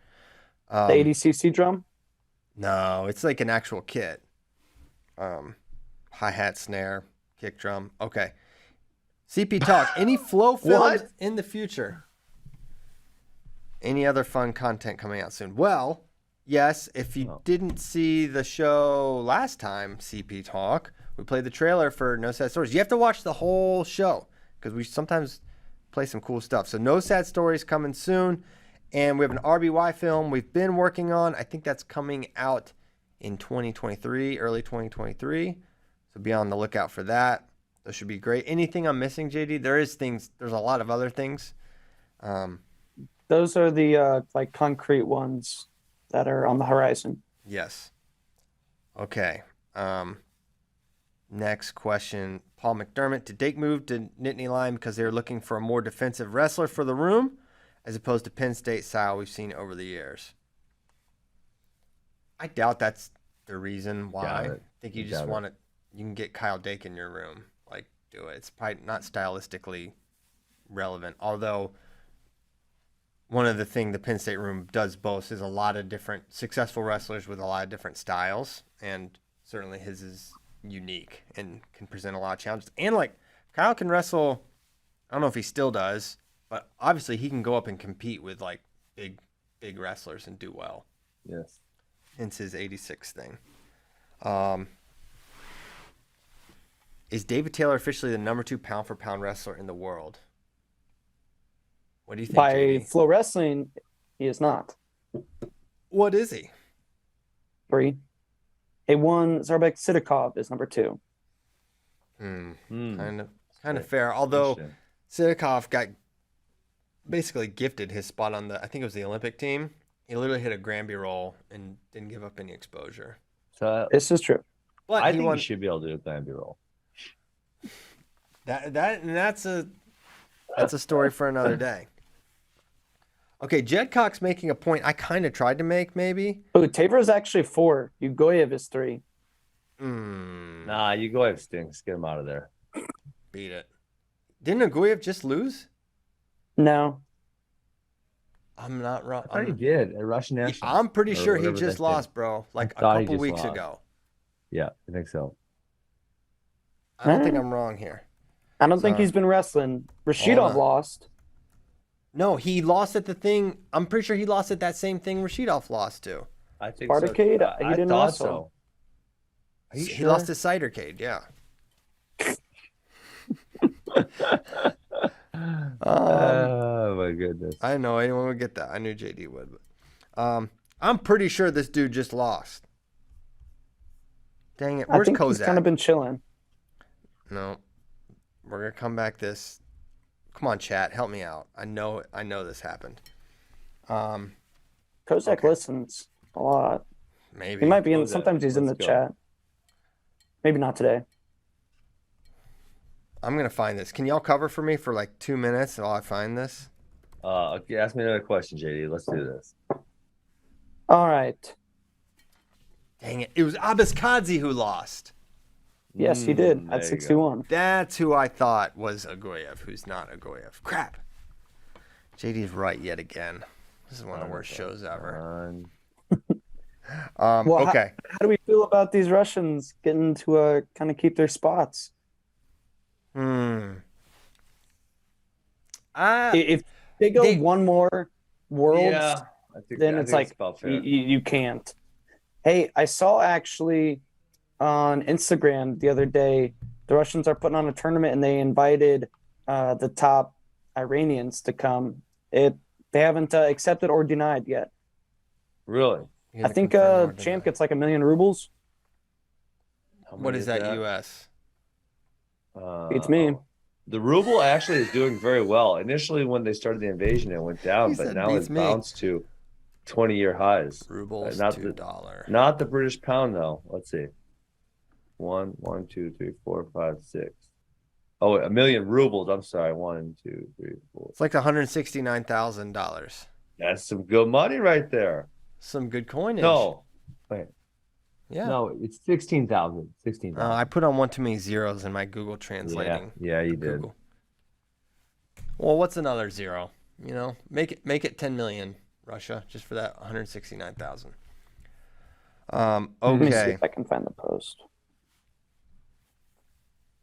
D: The 80cc drum.
B: No, it's like an actual kit. Hi-hat, snare, kick drum. Okay. CP Talk. Any flow films
C: What?
B: in the future? Any other fun content coming out soon? Well, yes. If you
C: Oh.
B: didn't see the show last time, CP Talk, we played the trailer for No Sad Stories. You have to watch the whole show because we sometimes play some cool stuff. So No Sad Stories coming soon. And we have an RBY film we've been working on. I think that's coming out in 2023, early 2023. So be on the lookout for that. Those should be great. Anything I'm missing, JD? There's a lot of other things.
D: Those are the like concrete ones that are on the horizon.
B: Yes. Okay. Next question. Paul McDermott. Did Dake move to Nittany Lion because they were looking for a more defensive wrestler for the room as opposed to Penn State style we've seen over the years? I doubt that's the reason why.
C: Doubt
B: I
C: it.
B: think you
C: I
B: just
C: doubt it.
B: want it. You can get Kyle Dake in your room. Like, do it. It's probably not stylistically relevant. Although, one of the things the Penn State room does boast is a lot of different successful wrestlers with a lot of different styles. And certainly his is unique and can present a lot of challenges. And, like, Kyle can wrestle, I don't know if he still does, but obviously he can go up and compete with, like, big wrestlers and do well.
C: Yes.
B: Hence his 86 thing. Is David Taylor officially the number 2 pound for pound wrestler in the world? What do you think,
D: By
B: JD?
D: FloWrestling, he is not.
B: What is he?
D: 3. A1 Zarbek Sidikov is number 2.
B: Kind of fair. Although Sidikov got basically gifted his spot on I think it was the Olympic team. He literally hit a Granby roll and didn't give up any exposure.
C: So
D: This is true.
B: But
C: I think he should be able to do a Granby roll.
B: That's a story for another day. Okay, Jedcock's making a point I kind of tried to make, maybe.
D: Oh, Tabor is actually 4. Ugoyev is 3.
C: Nah, you go ahead, Stinks. Get him out of there.
B: Beat it. Didn't Aguyev just lose?
D: No.
B: I'm not wrong.
C: I thought he did at Russian National.
B: I'm pretty sure he just lost, bro. Like a couple weeks ago.
C: Yeah, I think so.
B: I don't think I'm wrong here.
D: I don't think he's been wrestling. Rashidov lost.
B: No, he lost at the thing. I'm pretty sure he lost at that same thing Rashidov lost to.
C: I think
D: Spartacade?
C: so.
D: He didn't
C: thought
D: wrestle.
C: so. Are you
B: He
C: sure?
B: lost to Cidercade, yeah.
C: Oh my goodness!
B: I didn't know anyone would get that. I knew JD would, but I'm pretty sure this dude just lost. Dang it! Where's
D: I think
B: Kozak?
D: he's kind of been chilling.
B: No, we're gonna come back this. Come on, chat, help me out. I know this happened.
D: Kozak listens a lot.
B: Maybe
D: He might be in.
C: Kozak,
D: Sometimes he's in the
C: let's go.
D: chat. Maybe not today.
B: I'm gonna find this. Can y'all cover for me for like 2 minutes while I find this?
C: Okay, ask me another question, JD. Let's do this.
D: All right.
B: Dang it! It was Abiskadze who lost.
D: Yes, he did
C: there
D: at
C: you
D: 61.
B: That's who I thought was Aguyev, who's not Aguyev. Crap. JD's right yet again. This is one of the worst shows ever.
D: Well,
B: Okay.
D: How do we feel about these Russians getting to kind of keep their spots? If they go one more Worlds,
C: Yeah,
D: then it's like you can't. Hey, I saw actually on Instagram the other day, the Russians are putting on a tournament and they invited the top Iranians to come. They haven't accepted or denied yet.
C: Really?
D: I think champ gets like 1 million rubles.
B: What is that, US?
D: It's me.
C: The ruble actually is doing very well. Initially, when they started the invasion, it went down,
B: He
C: but
B: said
C: now
B: beats
C: it's
B: me.
C: bounced to 20-year highs.
B: Rubles,
C: not
B: $2.
C: Not the British pound, though. Let's see. 1, 2, 3, 4, 5, 6. Oh, 1 million rubles. I'm sorry. 1, 2, 3, 4.
B: It's like $169,000.
C: That's some good money right there.
B: Some good coinage.
C: No. Wait.
B: Yeah.
C: No, it's 16,000. 16,000.
B: I put on one too many zeros in my Google translating.
C: Yeah, you did.
B: Google. Well, what's another zero? You know, make it 10 million, Russia, just for that 169,000.
D: Let me see
B: Okay.
D: if I can find the post.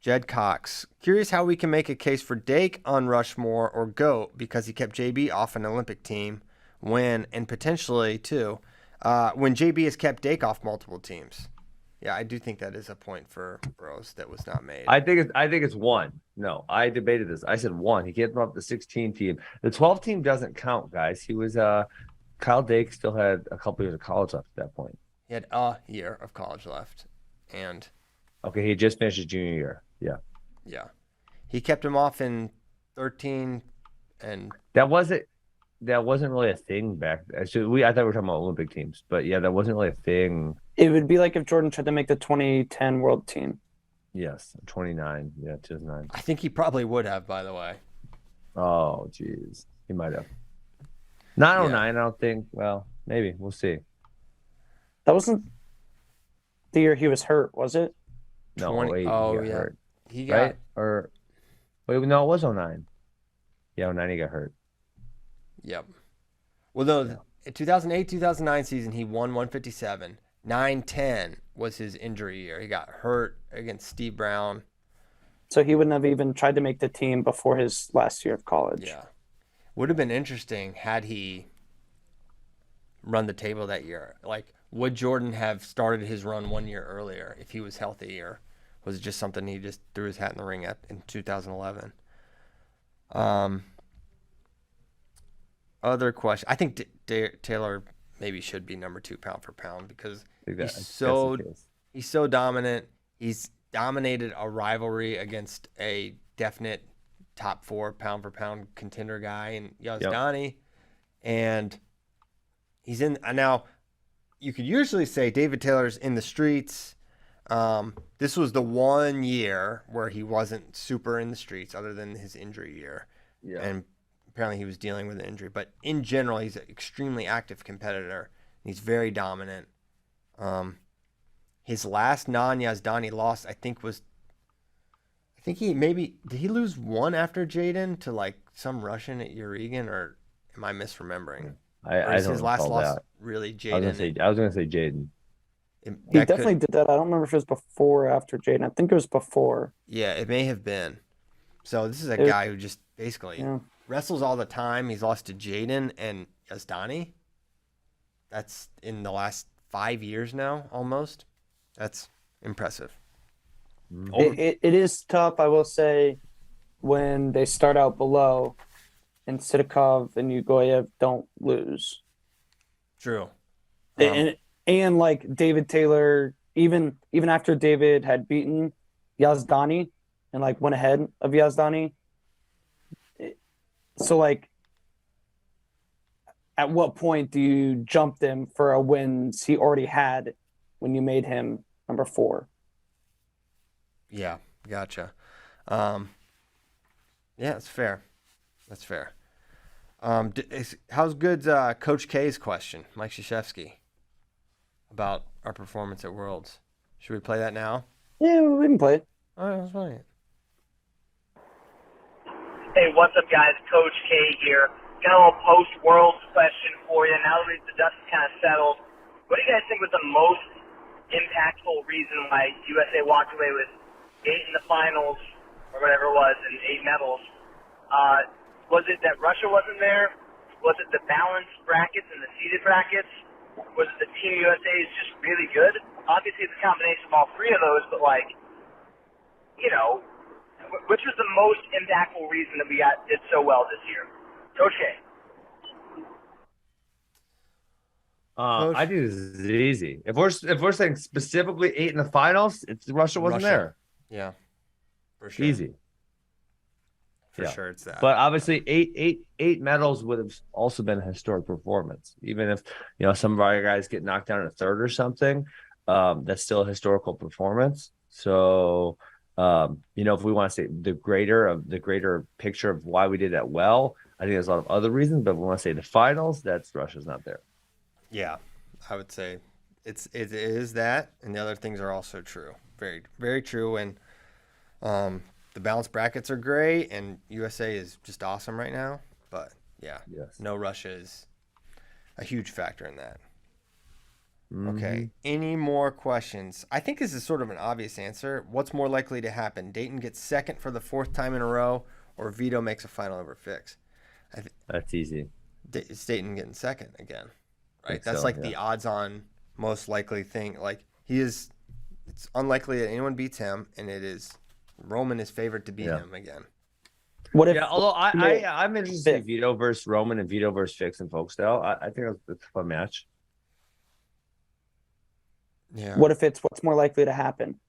B: Jed Cox. Curious how we can make a case for Dake on Rushmore or GOAT because he kept JB off an Olympic team when, and potentially too, when JB has kept Dake off multiple teams. Yeah, I do think that is a point for Bros that was not made.
C: I think it's 1. No, I debated this. I said 1. He kept him up the 16 team. The 12 team doesn't count, guys. He was Kyle Dake still had a couple years of college left at that point.
B: He had a year of college left, and
C: okay, he just finished his junior year.
B: Yeah, he kept him off in 13, and
C: that wasn't really a thing back then. So I thought we were talking about Olympic teams, but yeah, that wasn't really a thing.
D: It would be like if Jordan tried to make the 2010 World Team.
C: Yes, 29. Yeah, 2009.
B: I think he probably would have, by the way.
C: Oh, geez, he might have. Not 09, I don't think. Well, maybe we'll see.
D: That wasn't the year he was hurt, was it?
C: No,
B: 20
C: 08,
B: oh,
C: he got
B: yeah.
C: hurt.
B: He got
C: Right? Or wait, no, it was 09. Yeah, 09 he got hurt.
B: Yep. Well, though, 2008-2009 season, he won 157. 9-10 was his injury year. He got hurt against Steve Brown.
D: So he wouldn't have even tried to make the team before his last year of college.
B: Yeah. Would have been interesting had he run the table that year? Like, would Jordan have started his run 1 year earlier if he was healthy, or was it just something he just threw his hat in the ring at in 2011? Other question. I think Taylor maybe should be number 2 pound for pound because he's so dominant. He's dominated a rivalry against a definite top 4 pound for pound contender guy in Yazdani. Yep. And he's in now. You could usually say David Taylor's in the streets. This was the 1 year where he wasn't super in the streets other than his injury year. Yeah. And apparently he was dealing with an injury. But in general, he's an extremely active competitor. He's very dominant. His last non-Yazdani loss, I think did he lose one after Jaden to like some Russian at Urigan, or am I misremembering?
C: I don't his last loss that.
B: Really Jaden?
C: I was gonna say Jaden.
D: He definitely did that. I don't remember if it was before or after Jaden. I think it was before.
B: Yeah, it may have been. So this is a guy who just basically wrestles all the time. He's lost to Jaden and Yazdani. That's in the last 5 years now, almost. That's impressive.
D: It is tough, I will say, when they start out below and Sidakov and Yugoyev don't lose.
B: True.
D: And like David Taylor, even after David had beaten Yazdani and like went ahead of Yazdani. So like, at what point do you jump them for a wins he already had when you made him number 4?
B: Yeah, gotcha. Yeah, that's fair. That's fair. How's good's Coach K's question, Mike Krzyzewski, about our performance at Worlds? Should we play that now?
D: Yeah, we can play it.
B: All right, let's play it.
A: Hey, what's up, guys? Coach K here. Got a little post-Worlds question for you. Now that the dust is kind of settled, what do you guys think was the most impactful reason why USA walked away with 8 in the finals, or whatever it was, and 8 medals? Was it that Russia wasn't there? Was it the balanced brackets and the seeded brackets? Was it the Team USA is just really good? Obviously, it's a combination of all 3 of those, but which was the most impactful reason that we did so well this year? Coach K.
C: I do this is easy. If we're saying specifically 8 in the finals, it's Russia wasn't there.
B: Yeah, for sure.
C: Easy.
B: For sure, it's that.
C: But obviously, eight medals would have also been a historic performance. Even if some of our guys get knocked down in a third or something, that's still a historical performance. So, if we want to say the greater picture of why we did that well, I think there's a lot of other reasons. But if we want to say the finals, that's Russia's not there.
B: Yeah, I would say it is that, and the other things are also true. Very, very true. And the balanced brackets are great, and USA is just awesome right now. But no Russia is a huge factor in that. Mm-hmm. Okay, any more questions? I think this is sort of an obvious answer. What's more likely to happen? Dayton gets second for the 4th time in a row, or Vito makes a final over Fix?
C: That's easy.
B: It's Dayton getting second again, right? That's the odds-on most likely thing. Like it's unlikely that anyone beats him, and Roman is favored to beat him again.
D: What if?
C: Yeah, although I'm interested in Vito versus Roman and Vito versus Fix and Folkstyle. I think it's a fun match.
D: Yeah. What if what's more likely to happen?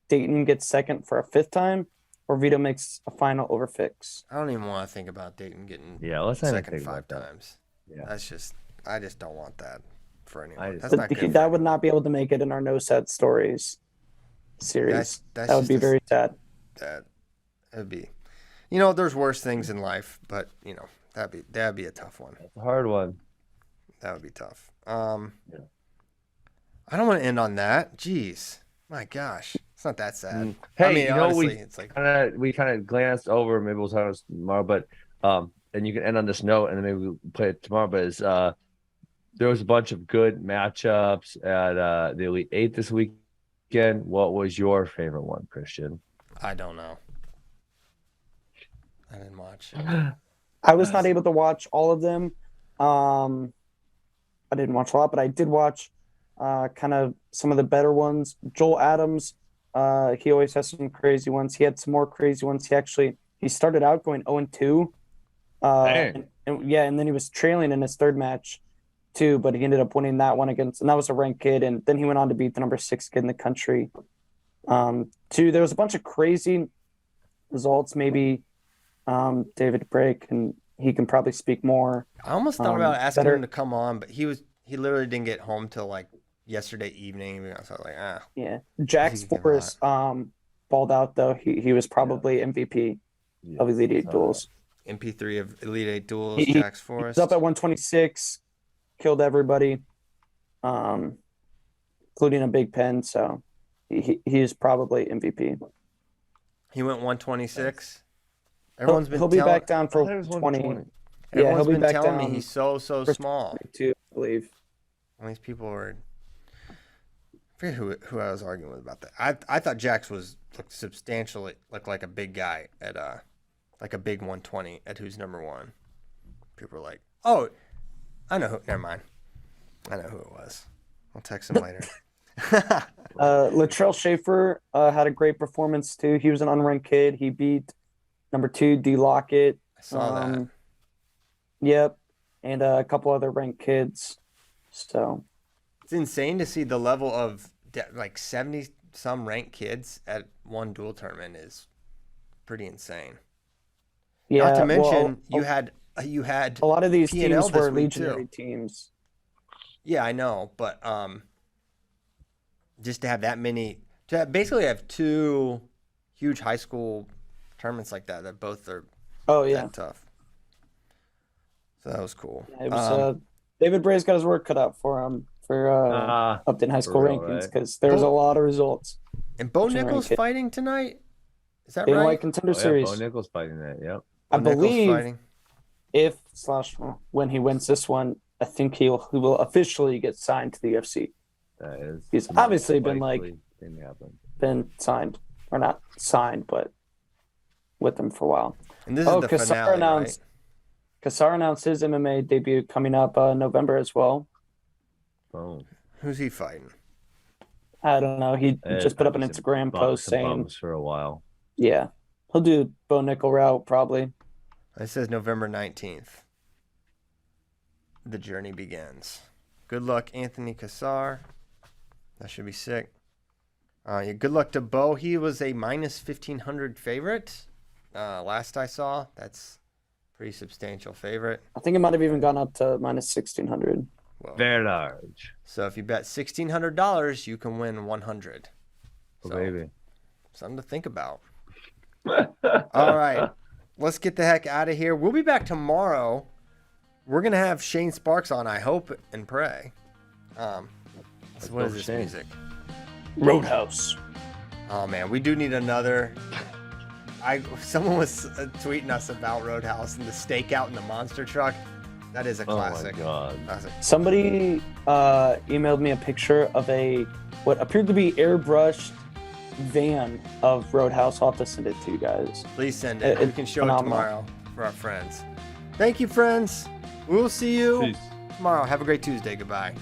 D: Dayton gets second for a 5th time, or Vito makes a final over Fix?
B: I don't even want to think about Dayton getting
C: let's not
B: second
C: think
B: 5 times. Yeah, I just don't want that for anyone. That's
D: not good. That would not be able to make it in our No Sad Stories series. That would be very sad.
B: That would be. There's worse things in life, but that'd be a tough one.
C: That's a hard one.
B: That would be tough. I don't want to end on that. Jeez, my gosh, it's not that sad.
C: Hey, honestly, it's like we kind of glanced over. Maybe we'll talk about this tomorrow, but and you can end on this note, and then maybe we'll play it tomorrow. But there was a bunch of good matchups at the Elite 8 this weekend. What was your favorite one, Christian?
B: I don't know. I didn't watch.
D: I was not able to watch all of them. I didn't watch a lot, but I did watch kind of some of the better ones. Joel Adams, he always has some crazy ones. He had some more crazy ones. He started out going 0-2. And then he was trailing in his third match too, but he ended up winning that one and that was a ranked kid, and then he went on to beat the number 6 kid in the country. There was a bunch of crazy results. Maybe David Brake, and he can probably speak more.
B: I almost thought about asking him to come on, but he literally didn't get home till like yesterday evening. So I was like,
D: Yeah. Jax Forrest balled out though. He was probably MVP of Elite 8 duels.
B: MP3 of Elite 8 duels, Jax Forrest.
D: He's up at 126, killed everybody, including a Big Pen, so he is probably MVP.
B: He went 126.
D: He'll be back down for 20. Yeah,
B: Everyone's been telling me he's so small.
D: Too, I believe.
B: All these people were. I forget who I was arguing with about that. I thought Jax looked like a big guy at like a big 120 at who's number 1. People were like, "Oh, I know who." Never mind. I know who it was. I'll text him later.
D: Latrell Schaefer had a great performance too. He was an unranked kid. He beat number 2 D Lockett.
B: I saw that.
D: Yep, and a couple other ranked kids. So
B: it's insane to see the level of like 70 some ranked kids at one dual tournament is pretty insane.
D: Yeah,
B: not to mention you had
D: a lot of these
B: P&L
D: teams were
B: week,
D: legionary
B: too.
D: teams.
B: Yeah, I know, but just to have that many, basically have 2 huge high school tournaments like that both are that tough. So that was cool.
D: It was David Bray's got his work cut out for him for Upton High School rankings because there's a lot of results.
B: And Bo Nichols fighting tonight? Is that
D: right?
B: White
D: Contender Series.
C: Bo Nichols fighting that. Yep.
D: I believe when he wins this one, I think he will officially get signed to the UFC.
C: That is.
D: He's obviously been signed or not signed, but with them for a while.
B: And this is the finale, right?
D: Kassar announced his MMA debut coming up November as well.
C: Oh.
B: Who's he fighting?
D: I don't know. He just put up an Instagram post saying
C: for a while.
D: Yeah, he'll do Bo Nickel route probably.
B: It says November 19th. The journey begins. Good luck, Anthony Kassar. That should be sick. Good luck to Bo. He was a minus 1,500 favorite last I saw. That's pretty substantial favorite.
D: I think it might have even gone up to minus 1,600.
B: Whoa.
C: Very large.
B: So if you bet $1,600, you can win 100.
C: Oh, baby.
B: Something to think about. All right. Let's get the heck out of here. We'll be back tomorrow. We're going to have Shane Sparks on, I hope and pray. So what is this music?
D: Roadhouse.
B: Oh, man. We do need another. Someone was tweeting us about Roadhouse and the stakeout in the monster truck. That is a classic.
C: Oh, my God.
D: Somebody emailed me a picture of what appeared to be airbrushed van of Roadhouse. I'll have to send it to you guys.
B: Please send it. We can show it tomorrow for our friends. Thank you, friends. We will see you tomorrow. Have a great Tuesday. Goodbye.